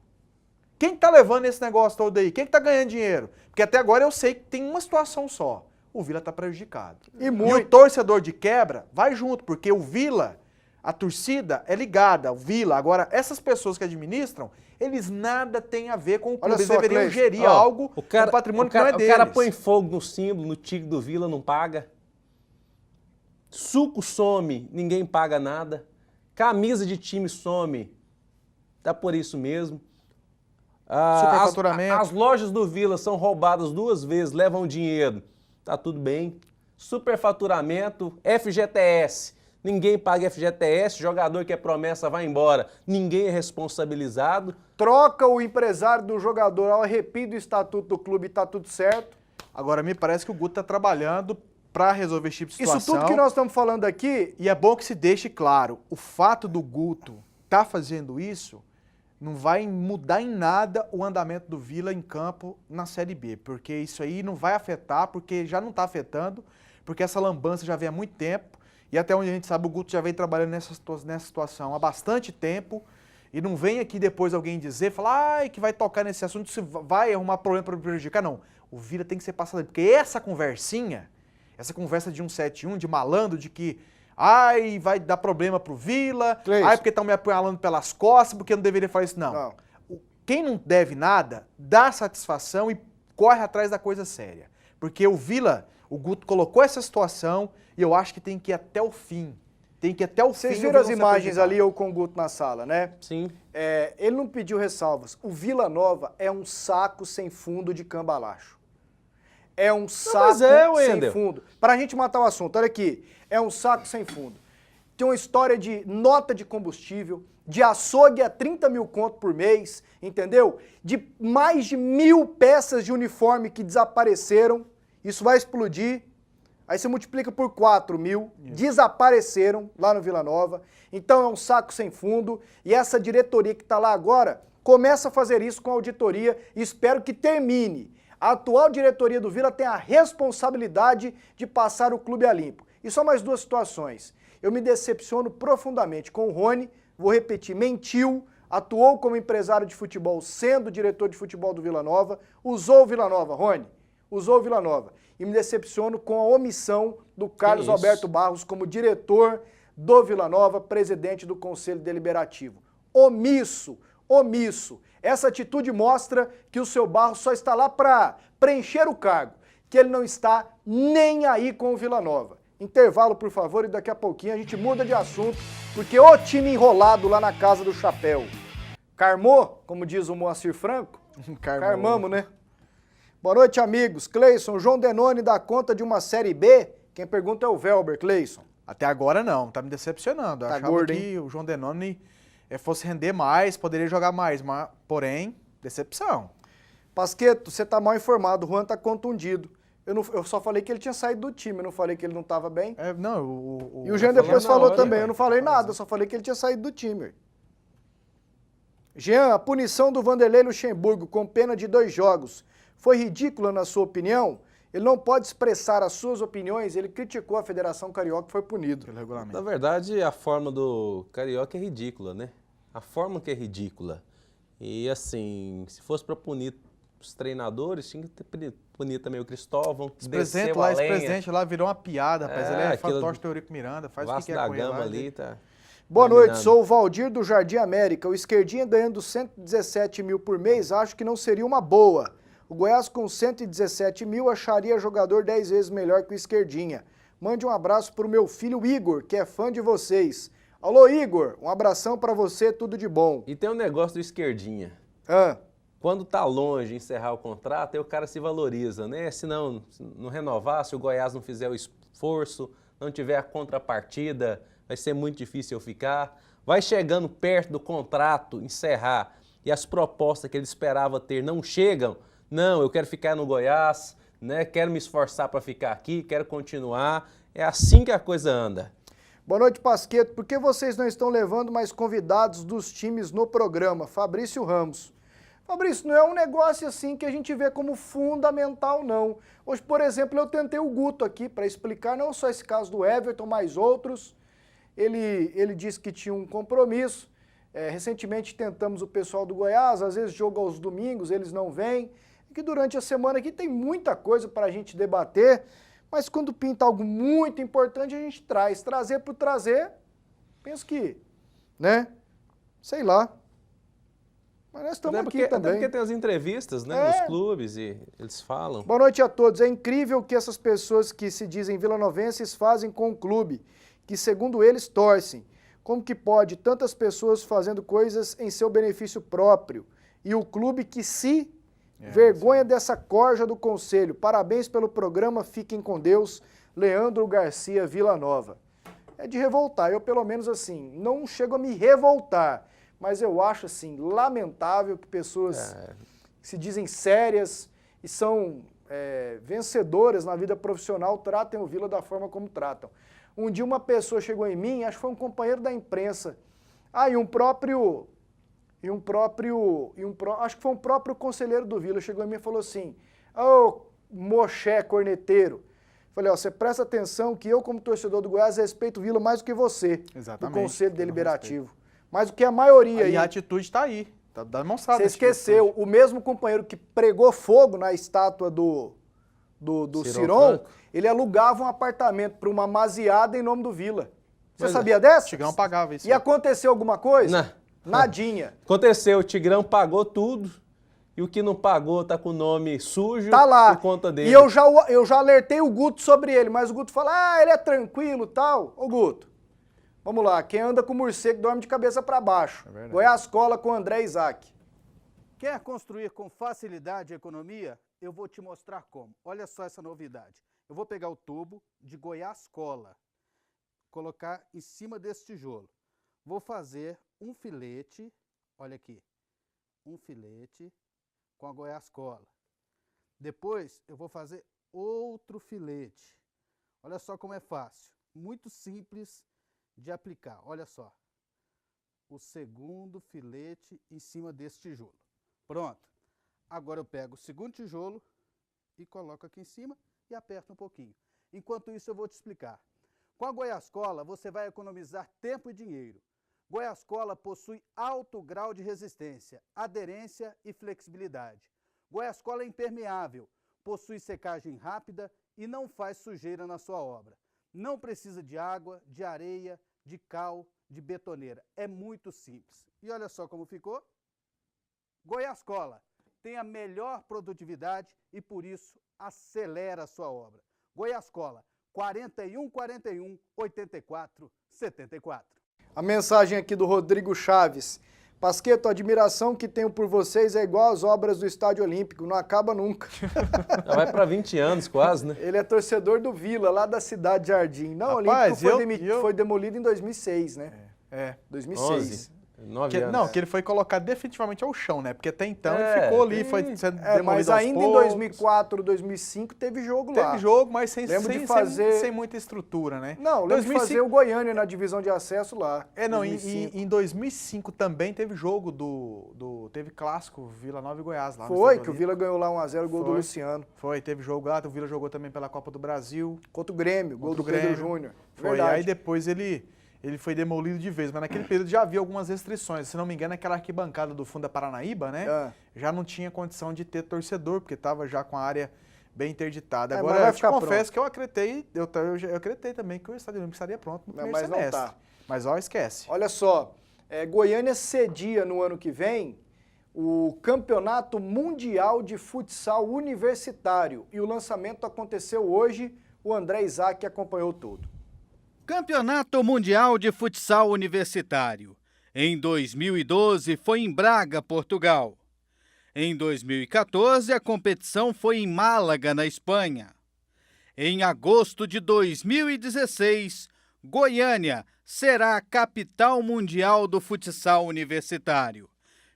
Quem está levando esse negócio todo aí? Quem está ganhando dinheiro? Porque até agora eu sei que tem uma situação só. O Vila está prejudicado. E o torcedor de quebra vai junto, porque o Vila, a torcida é ligada ao Vila. Agora, essas pessoas que administram, eles nada têm a ver com o clube. Eles deveriam gerir algo, um patrimônio que não é deles. O cara põe fogo no símbolo, no tigre do Vila, não paga. Suco some, ninguém paga nada. Camisa de time some, tá por isso mesmo. Superfaturamento. As lojas do Vila são roubadas 2 vezes, levam dinheiro, tá tudo bem. Superfaturamento, FGTS. Ninguém paga FGTS, jogador que é promessa vai embora, ninguém é responsabilizado. Troca o empresário do jogador ao arrepio do estatuto do clube e tá tudo certo. Agora, me parece que o Guto está trabalhando para resolver esse tipo de situação. Isso tudo que nós estamos falando aqui... E é bom que se deixe claro, o fato do Guto estar fazendo isso não vai mudar em nada o andamento do Vila em campo na Série B, porque isso aí não vai afetar, porque já não está afetando, porque essa lambança já vem há muito tempo. E até onde a gente sabe, o Guto já vem trabalhando nessa situação há bastante tempo. E não vem aqui depois alguém dizer, falar que vai tocar nesse assunto, se vai arrumar problema para prejudicar. Não, o Vila tem que ser passado. Porque essa conversinha, essa conversa de 171, de malandro, de que vai dar problema pro Vila, porque estão me apunhalando pelas costas, porque eu não deveria fazer isso. Não. Quem não deve nada, dá satisfação e corre atrás da coisa séria. Porque o Vila, o Guto colocou essa situação e eu acho que tem que ir até o fim. Tem que ir até o fim. Vocês viram as imagens ali, eu com o Guto na sala, né? Sim. Ele não pediu ressalvas. O Vila Nova é um saco sem fundo de cambalacho. É um saco sem fundo. Pra gente matar o assunto, olha aqui. É um saco sem fundo. Tem uma história de nota de combustível, de açougue a 30 mil conto por mês, entendeu? De mais de 1.000 peças de uniforme que desapareceram. Isso vai explodir. Aí você multiplica por 4.000, desapareceram lá no Vila Nova. Então é um saco sem fundo. E essa diretoria que está lá agora começa a fazer isso com a auditoria e espero que termine. A atual diretoria do Vila tem a responsabilidade de passar o clube a limpo. E só mais 2 situações. Eu me decepciono profundamente com o Rony, vou repetir, mentiu, atuou como empresário de futebol, sendo diretor de futebol do Vila Nova, usou o Vila Nova, Rony, usou o Vila Nova. E me decepciono com a omissão do Carlos Alberto Barros como diretor do Vila Nova, presidente do Conselho Deliberativo. Omisso. Essa atitude mostra que o seu Barros só está lá para preencher o cargo. que ele não está nem aí com o Vila Nova. Intervalo, por favor, e daqui a pouquinho a gente muda de assunto, porque o time enrolado lá na Casa do Chapéu. Carmou, como diz o Moacir Franco? Carmamos, né? Boa noite, amigos. Cleison, João Denoni dá conta de uma Série B? Quem pergunta é o Velber, Cleison. Até agora não, tá me decepcionando. Eu Tá achava gordo, que o João Denoni fosse render mais, poderia jogar mais, mas, porém, decepção. Pasqueto, você tá mal informado, o Juan tá contundido. Eu só falei que ele tinha saído do time, eu não falei que ele não tava bem. E o Jean depois falou também, eu não falei nada, eu só falei que ele tinha saído do time. Jean, a punição do Vanderlei Luxemburgo com pena de 2 jogos foi ridícula na sua opinião? Ele não pode expressar as suas opiniões, ele criticou a Federação Carioca e foi punido. Pelo regulamento. Na verdade, a forma do Carioca é ridícula, né? A forma que é ridícula. E assim, se fosse para punir os treinadores, tinha que ter punido também o Cristóvão. Esse presidente lá virou uma piada, rapaz. Ele é fantoche do Eurico Miranda, faz o que quer com ele lá. Ali, tá Boa dominando. noite, sou o Valdir do Jardim América. O Esquerdinha ganhando 117 mil por mês, acho que não seria uma boa. O Goiás com 117 mil acharia jogador 10 vezes melhor que o Esquerdinha. Mande um abraço pro meu filho Igor, que é fã de vocês. Alô, Igor, um abração pra você, tudo de bom. E tem um negócio do Esquerdinha. Quando tá longe de encerrar o contrato, aí o cara se valoriza, né? Se não renovar, se o Goiás não fizer o esforço, não tiver a contrapartida, vai ser muito difícil eu ficar. Vai chegando perto do contrato encerrar e as propostas que ele esperava ter não chegam. Não, eu quero ficar no Goiás, né? Quero me esforçar para ficar aqui, quero continuar. É assim que a coisa anda. Boa noite, Pasqueto. Por que vocês não estão levando mais convidados dos times no programa? Fabrício Ramos. Fabrício, não é um negócio assim que a gente vê como fundamental, não. Hoje, por exemplo, eu tentei o Guto aqui para explicar não só esse caso do Everton, mas outros. Ele disse que tinha um compromisso. Recentemente tentamos o pessoal do Goiás, às vezes jogo aos domingos, eles não vêm. E que durante a semana aqui tem muita coisa para a gente debater, mas quando pinta algo muito importante a gente traz. Trazer por trazer, penso que, né, sei lá. Mas nós estamos aqui também. Até porque tem as entrevistas, né, nos clubes e eles falam. Boa noite a todos. É incrível o que essas pessoas que se dizem vilanovenses fazem com o clube, que segundo eles torcem. Como que pode tantas pessoas fazendo coisas em seu benefício próprio? E o clube que se vergonha dessa corja do conselho. Parabéns pelo programa, fiquem com Deus. Leandro Garcia Villanova. É de revoltar, eu pelo menos assim, não chego a me revoltar, mas eu acho assim, lamentável que pessoas que se dizem sérias e são vencedoras na vida profissional tratem o Vila da forma como tratam. Um dia uma pessoa chegou em mim, acho que foi um companheiro da imprensa, acho que foi um próprio conselheiro do Vila, chegou em mim e falou assim, ô moché corneteiro, falei, ó, você presta atenção que eu como torcedor do Goiás respeito o Vila mais do que você, do Conselho Deliberativo, mais do que a maioria aí. E a atitude está aí, tá demonstrado. Você esqueceu, o mesmo companheiro que pregou fogo na estátua do Ciron, ele alugava um apartamento para uma maziada em nome do Vila. Você sabia dessa? O Tigrão pagava isso. E aconteceu alguma coisa? Não. Nadinha. Aconteceu, o Tigrão pagou tudo e o que não pagou tá com o nome sujo tá lá. por conta dele. E eu já alertei o Guto sobre ele, mas o Guto fala, ele é tranquilo e tal. Ô Guto, vamos lá, quem anda com morcego dorme de cabeça para baixo. Goiás Cola com André Isaac. Quer construir com facilidade a economia? Eu vou te mostrar como. Olha só essa novidade. Eu vou pegar o tubo de Goiás Cola, colocar em cima desse tijolo. Vou fazer um filete, olha aqui, um filete com a Goiás Cola. Depois eu vou fazer outro filete. Olha só como é fácil, muito simples de aplicar. Olha só, o segundo filete em cima desse tijolo. Pronto. Agora eu pego o segundo tijolo e coloco aqui em cima e aperto um pouquinho. Enquanto isso eu vou te explicar. Com a Goiás Cola você vai economizar tempo e dinheiro. Goiás Cola possui alto grau de resistência, aderência e flexibilidade. Goiás Cola é impermeável, possui secagem rápida e não faz sujeira na sua obra. Não precisa de água, de areia, de cal, de betoneira. É muito simples. E olha só como ficou. Goiás Cola. tem a melhor produtividade e, por isso, acelera a sua obra. Goiascola, 41 41 84 74. A mensagem aqui do Rodrigo Chaves. Pasqueto, a admiração que tenho por vocês é igual às obras do Estádio Olímpico, não acaba nunca. Já vai para 20 anos quase, né? Ele é torcedor do Vila, lá da cidade de Jardim. Não, o Rapaz, Olímpico foi demolido em 2006, né? 2006. 11. 9 anos. Não, que ele foi colocado definitivamente ao chão, né? Porque até então ele ficou ali, foi sendo demolido mas aos ainda poucos. em 2004, 2005 teve jogo lá. Teve jogo, mas sem muita estrutura, né? Não, lembro de fazer o Goiânia na divisão de acesso lá. Em 2005 também teve jogo teve clássico Vila Nova e Goiás lá. Foi, que o Vila ganhou lá 1-0, o gol do Luciano. Foi, teve jogo lá, o Vila jogou também pela Copa do Brasil. Contra o Grêmio, gol do Pedro Júnior. Foi, Verdade. aí depois ele foi demolido de vez, mas naquele período já havia algumas restrições. Se não me engano, aquela arquibancada do fundo da Paranaíba, né? Já não tinha condição de ter torcedor, porque estava já com a área bem interditada. Agora, eu te confesso que eu acreditei também que o Estádio Olímpico estaria pronto no primeiro semestre. Não tá. Mas ó, esquece. Olha só, Goiânia cedia no ano que vem o Campeonato Mundial de Futsal Universitário. E o lançamento aconteceu hoje, o André Isaac acompanhou tudo. Campeonato Mundial de Futsal Universitário. Em 2012 foi em Braga, Portugal. Em 2014 a competição foi em Málaga, na Espanha. Em agosto de 2016, Goiânia será a capital mundial do futsal universitário.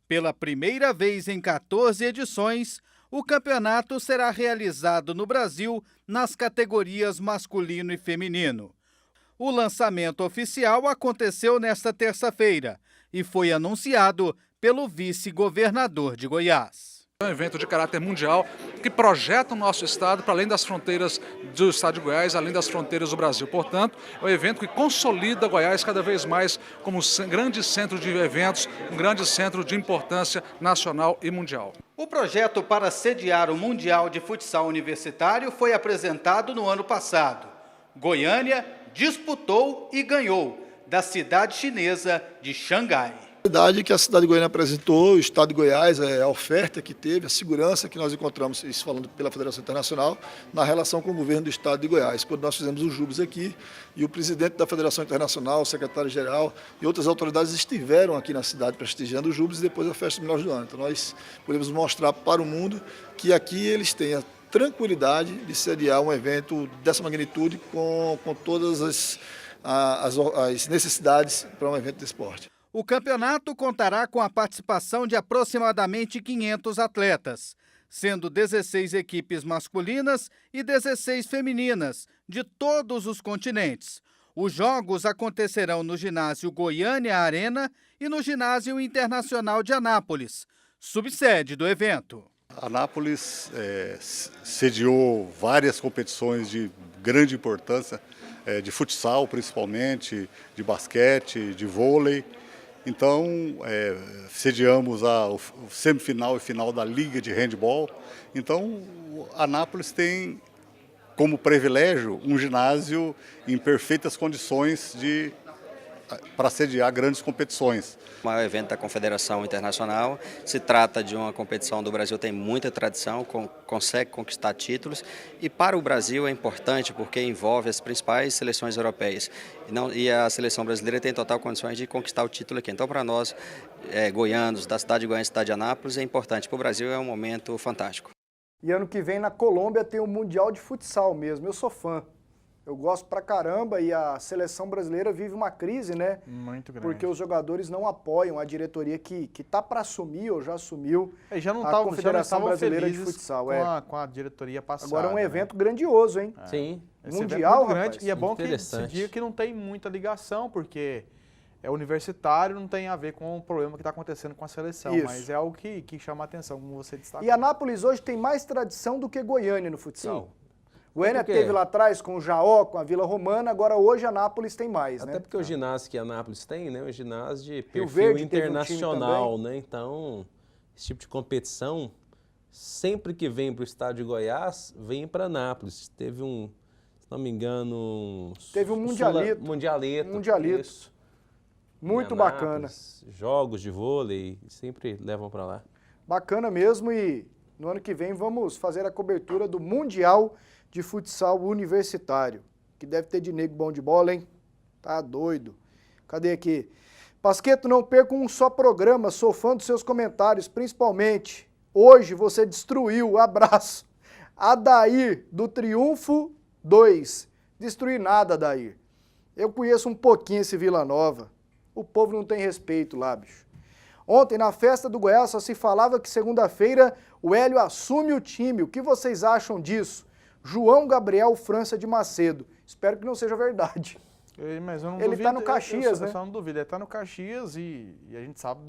Pela primeira vez em 14 edições, o campeonato será realizado no Brasil nas categorias masculino e feminino. O lançamento oficial aconteceu nesta terça-feira e foi anunciado pelo vice-governador de Goiás. É um evento de caráter mundial que projeta o nosso estado para além das fronteiras do estado de Goiás, além das fronteiras do Brasil. Portanto, é um evento que consolida Goiás cada vez mais como um grande centro de eventos, um grande centro de importância nacional e mundial. O projeto para sediar o Mundial de Futsal Universitário foi apresentado no ano passado. Goiânia disputou e ganhou da cidade chinesa de Xangai. A verdade que a cidade de Goiânia apresentou, o estado de Goiás, a oferta que teve, a segurança que nós encontramos, isso falando pela Federação Internacional, na relação com o governo do estado de Goiás. Quando nós fizemos os JUBs aqui, e o presidente da Federação Internacional, o secretário-geral e outras autoridades estiveram aqui na cidade prestigiando os JUBs e depois a Festa dos Melhores do Ano. Então nós podemos mostrar para o mundo que aqui eles têm a tranquilidade de sediar um evento dessa magnitude com todas as necessidades para um evento de esporte. O campeonato contará com a participação de aproximadamente 500 atletas, sendo 16 equipes masculinas e 16 femininas, de todos os continentes. Os jogos acontecerão no ginásio Goiânia Arena e no ginásio Internacional de Anápolis, subsede do evento. Anápolis sediou várias competições de grande importância, de futsal principalmente, de basquete, de vôlei. Então, sediamos a semifinal e final da Liga de Handball. Então, Anápolis tem como privilégio um ginásio em perfeitas condições para sediar grandes competições. O maior evento da Confederação Internacional, se trata de uma competição do Brasil, tem muita tradição, consegue conquistar títulos e para o Brasil é importante porque envolve as principais seleções europeias e a seleção brasileira tem total condições de conquistar o título aqui. Então para nós, goianos, da cidade de Goiânia e cidade de Anápolis, é importante. Para o Brasil é um momento fantástico. E ano que vem na Colômbia tem o Mundial de Futsal mesmo, eu sou fã. Eu gosto pra caramba e a seleção brasileira vive uma crise, né? Muito grande. Porque os jogadores não apoiam a diretoria que tá para assumir ou já assumiu já não a Confederação Brasileira de Futsal. Com a diretoria passada. Agora é um evento grandioso, hein? Sim. Mundial, grande, rapaz. E é bom que se diga que não tem muita ligação, porque é universitário, não tem a ver com o problema que está acontecendo com a seleção. Isso. Mas é algo que chama a atenção, como você destacou. E Anápolis hoje tem mais tradição do que Goiânia no futsal. Sim. Goiânia teve lá atrás com o Jaó, com a Vila Romana, agora hoje Anápolis tem mais, né? Até porque o ginásio que Anápolis tem, né? É um ginásio de perfil Verde internacional, né? Então, esse tipo de competição, sempre que vem para o estado de Goiás, vem para Anápolis. Teve se não me engano... Teve um Mundialito. Isso. Muito bacana. Jogos de vôlei, sempre levam para lá. Bacana mesmo, e no ano que vem vamos fazer a cobertura do Mundial de Futsal Universitário, que deve ter de nego bom de bola, hein? Tá doido. Cadê aqui? Pasquetto, não perca um só programa, sou fã dos seus comentários, principalmente. Hoje você destruiu, abraço. Adair, do Triunfo 2. Destruir nada, Adair. Eu conheço um pouquinho esse Vila Nova. O povo não tem respeito lá, bicho. Ontem, na festa do Goiás, só se falava que segunda-feira o Hélio assume o time. O que vocês acham disso? João Gabriel França de Macedo. Espero que não seja verdade. Mas eu não ele duvido, tá no Caxias, né? Eu só não duvido, ele tá no Caxias e a gente sabe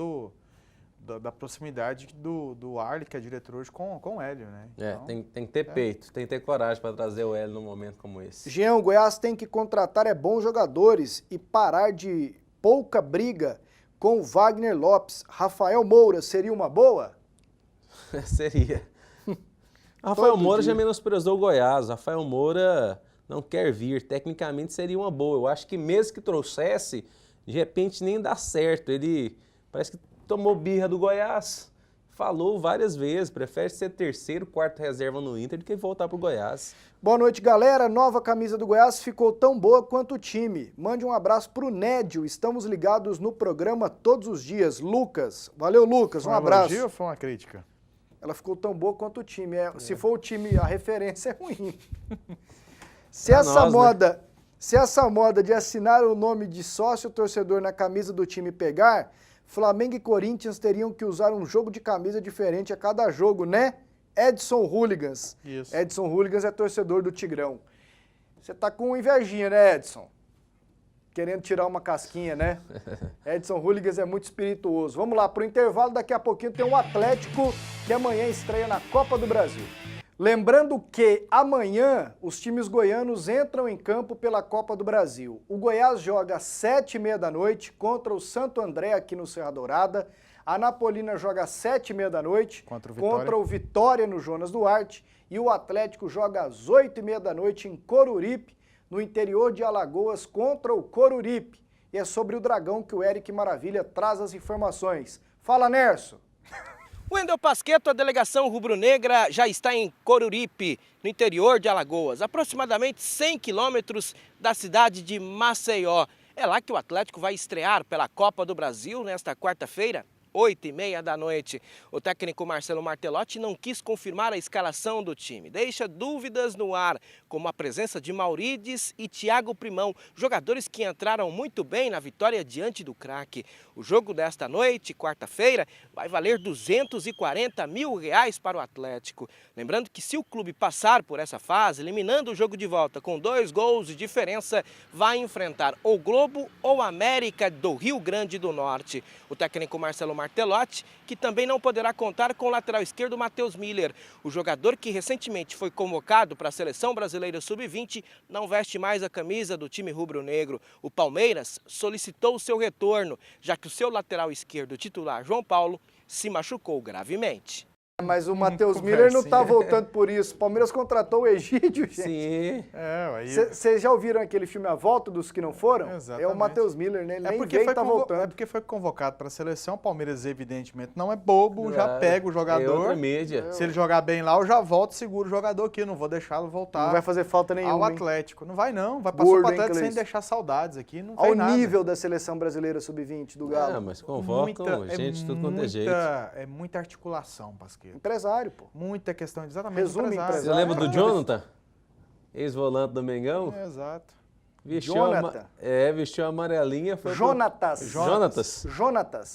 da proximidade do Arley, que é diretor hoje, com o Hélio, né? Então, tem que ter peito, tem que ter coragem para trazer o Hélio num momento como esse. Jean, o Goiás tem que contratar bons jogadores e parar de pouca briga com o Wagner Lopes. Rafael Moura seria uma boa? Seria. Rafael Moura já menosprezou o Goiás. Rafael Moura não quer vir. Tecnicamente seria uma boa. Eu acho que mesmo que trouxesse, de repente nem dá certo. Ele parece que tomou birra do Goiás. Falou várias vezes, prefere ser terceiro, quarto reserva no Inter do que voltar pro Goiás. Boa noite, galera. Nova camisa do Goiás ficou tão boa quanto o time. Mande um abraço pro Nédio. Estamos ligados no programa todos os dias. Lucas. Valeu, Lucas. Um abraço. Foi um elogio ou foi uma crítica? Ela ficou tão boa quanto o time. Se for o time, a referência é ruim. Se essa moda de assinar o nome de sócio torcedor na camisa do time pegar, Flamengo e Corinthians teriam que usar um jogo de camisa diferente a cada jogo, né? Edson Hooligans. Isso. Edson Hooligans é torcedor do Tigrão. Você tá com invejinha, né, Edson? Querendo tirar uma casquinha, né? Edson Hooligans é muito espirituoso. Vamos lá, pro intervalo, daqui a pouquinho tem um Atlético que amanhã estreia na Copa do Brasil. Lembrando que amanhã os times goianos entram em campo pela Copa do Brasil. O Goiás joga às 7h30 da noite contra o Santo André aqui no Serra Dourada. A Napolina joga às 7h30 da noite contra o Vitória no Jonas Duarte. E o Atlético joga às 8h30 da noite em Coruripe, no interior de Alagoas, contra o Coruripe. E é sobre o Dragão que o Eric Maravilha traz as informações. Fala, Nerso! Wendel Pasquetto, a delegação rubro-negra já está em Coruripe, no interior de Alagoas, aproximadamente 100 quilômetros da cidade de Maceió. É lá que o Atlético vai estrear pela Copa do Brasil nesta quarta-feira, 8h30 da noite. O técnico Marcelo Martelotti não quis confirmar a escalação do time. Deixa dúvidas no ar, como a presença de Maurides e Thiago Primão, jogadores que entraram muito bem na vitória diante do craque. O jogo desta noite, quarta-feira, vai valer R$240 mil para o Atlético. Lembrando que se o clube passar por essa fase, eliminando o jogo de volta com 2 gols de diferença, vai enfrentar ou Globo ou América do Rio Grande do Norte. O técnico Marcelo Martelotti, que também não poderá contar com o lateral esquerdo Matheus Miller. O jogador que recentemente foi convocado para a Seleção Brasileira Sub-20 não veste mais a camisa do time rubro-negro. O Palmeiras solicitou o seu retorno, já que o seu lateral esquerdo titular, João Paulo, se machucou gravemente. Mas o Matheus Miller não está voltando por isso. O Palmeiras contratou o Egídio, gente. Sim. Vocês já ouviram aquele filme A Volta dos que não foram? Exatamente. É o Matheus Miller, né? Ele nem tá voltando. É porque foi convocado para a seleção. O Palmeiras, evidentemente, não é bobo, já pega o jogador. É outra mídia. Se ele jogar bem lá, eu já volto, seguro o jogador aqui. Eu não vou deixá-lo voltar. Não vai fazer falta nenhuma. Ao Atlético. Não vai, não. Vai passar para o Atlético sem deixar saudades aqui. Não ao nível da Seleção Brasileira Sub-20 do Galo. Mas convocam gente, tudo quanto é jeito. É muita articulação, Pasquetto. Empresário, pô. Muita questão, exatamente. Empresário. Você lembra do Jonathan? Ex-volante do Mengão? Exato. Vestiu a amarelinha. Foi Jonatas.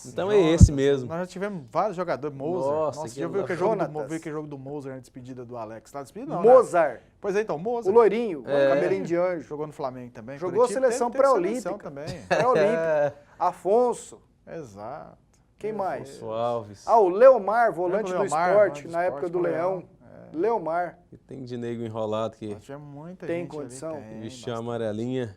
Então é esse mesmo. Nós já tivemos vários jogadores. Moser. Nossa, já viu que jogo do Moser na despedida do Alex? Tá despedido não, Mozart. Pois é, então, Moser. O loirinho, o cabelinho de anjo. Jogou no Flamengo também. Jogou a seleção pré-olímpica. Pré-olímpica. Afonso. Exato. Quem mais? Afonso Alves. O Leomar, volante do esporte, na época do Leão. Leomar. E tem de nego enrolado que tem condição. Vestiu a amarelinha.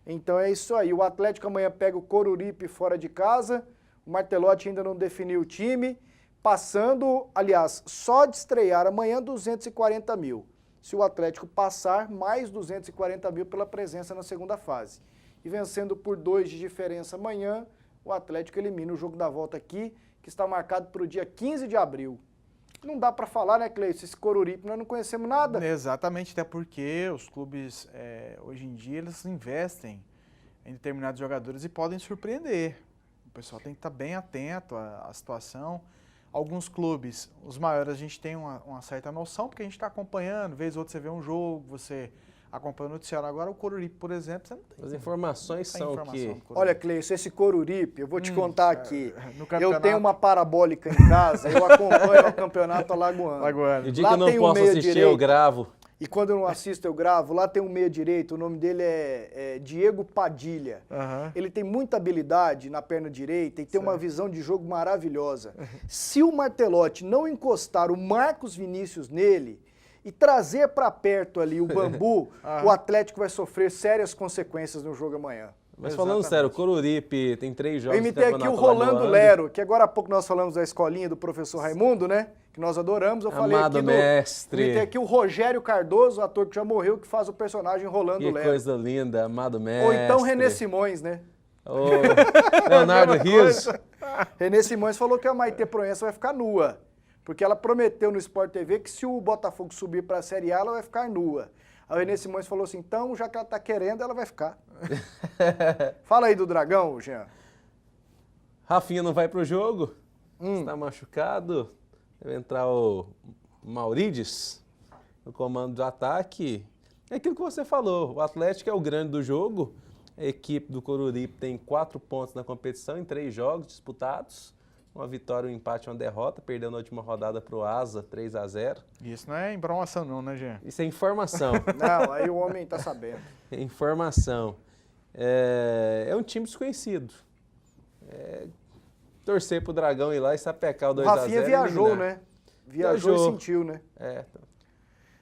Então é isso aí. O Atlético amanhã pega o Coruripe fora de casa. O Martelotti ainda não definiu o time. Passando, aliás, só de estrear amanhã 240 mil. Se o Atlético passar, mais 240 mil pela presença na segunda fase. E vencendo por 2 de diferença amanhã, o Atlético elimina o jogo da volta aqui, que está marcado para o dia 15 de abril. Não dá para falar, né, Cleiton? Esse Coruripe nós não conhecemos nada. Exatamente, até porque os clubes, hoje em dia, eles investem em determinados jogadores e podem surpreender. O pessoal tem que estar bem atento à situação. Alguns clubes, os maiores, a gente tem uma certa noção, porque a gente está acompanhando, vez ou outra você vê um jogo, você acompanha o noticiário. Agora o Coruripe, por exemplo, você não tem. As informações são que... Olha, Cleiton, esse Coruripe, eu vou te contar aqui. Eu tenho uma parabólica em casa, eu acompanho o campeonato alagoano. O dia que eu não posso assistir, eu gravo. E quando eu não assisto, eu gravo. Lá tem um meia direito, o nome dele é Diego Padilha. Ele tem muita habilidade na perna direita e tem uma visão de jogo maravilhosa. Se o Martelotti não encostar o Marcos Vinícius nele e trazer para perto ali o Bambu, o Atlético vai sofrer sérias consequências no jogo amanhã. Mas falando sério, o Coruripe tem 3 jogos. Eu imitei aqui o Rolando Lero, que agora há pouco nós falamos da escolinha do professor Raimundo, né? Que nós adoramos. Eu falei Amado aqui mestre. Imitei aqui o Rogério Cardoso, ator que já morreu, que faz o personagem Rolando Lero. Que coisa linda, amado mestre. Ou então René Simões, né? Leonardo Rios. René Simões falou que a Maitê Proença vai ficar nua. Porque ela prometeu no Sport TV que se o Botafogo subir para a Série A, ela vai ficar nua. Aí o René Simões falou assim, então, já que ela tá querendo, ela vai ficar. Fala aí do Dragão, Jean. Rafinha não vai pro jogo? Está machucado? Deve entrar o Maurides no comando de ataque. É aquilo que você falou, o Atlético é o grande do jogo. A equipe do Coruripe tem 4 pontos na competição em 3 jogos disputados. Uma vitória, um empate e uma derrota, perdeu na última rodada para o Asa, 3-0. Isso não é informação não, né, Jean? Isso é informação. Não, aí o homem tá sabendo. Informação. É um time desconhecido. Torcer pro Dragão ir lá e sapecar o 2-0. O Rafinha viajou, né? Viajou e sentiu, né?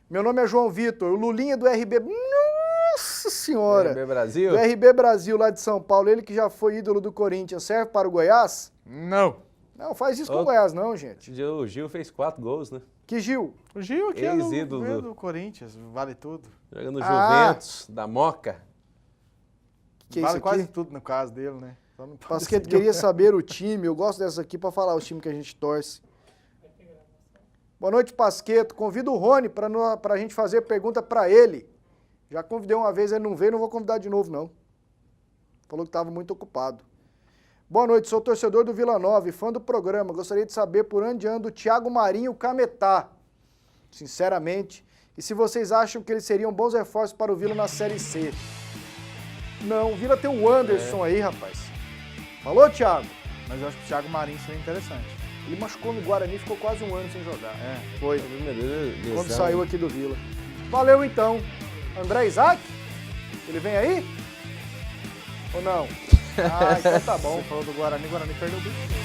Meu nome é João Vitor, o Lulinha do RB... Nossa Senhora! RB Brasil? Do RB Brasil, lá de São Paulo. Ele que já foi ídolo do Corinthians. Serve para o Goiás? Não. Não, faz isso com o Goiás não, gente. O Gil fez 4 gols, né? Que Gil? O Gil aqui é Ex-ídolo do Corinthians, vale tudo. Jogando no Juventus, da Moca. Que vale isso quase tudo no caso dele, né? Pasqueto queria saber o time, eu gosto dessa aqui para falar os times que a gente torce. Boa noite, Pasqueto. Convido o Rony para a gente fazer pergunta para ele. Já convidei uma vez, ele não veio, não vou convidar de novo, não. Falou que estava muito ocupado. Boa noite, sou torcedor do Vila Nova e fã do programa. Gostaria de saber por onde anda o Thiago Marinho e o Cametá. Sinceramente. E se vocês acham que eles seriam bons reforços para o Vila na Série C. Não, o Vila tem o Anderson aí, rapaz. Falou, Thiago? Mas eu acho que o Thiago Marinho seria interessante. Ele machucou no Guarani e ficou quase um ano sem jogar. Foi. Quando Lesão. saiu aqui do Vila. Valeu, então. André Isaac? Ele vem aí? Ou não? Ah, então tá bom. Você falou do Guarani, o Guarani perdeu o bicho.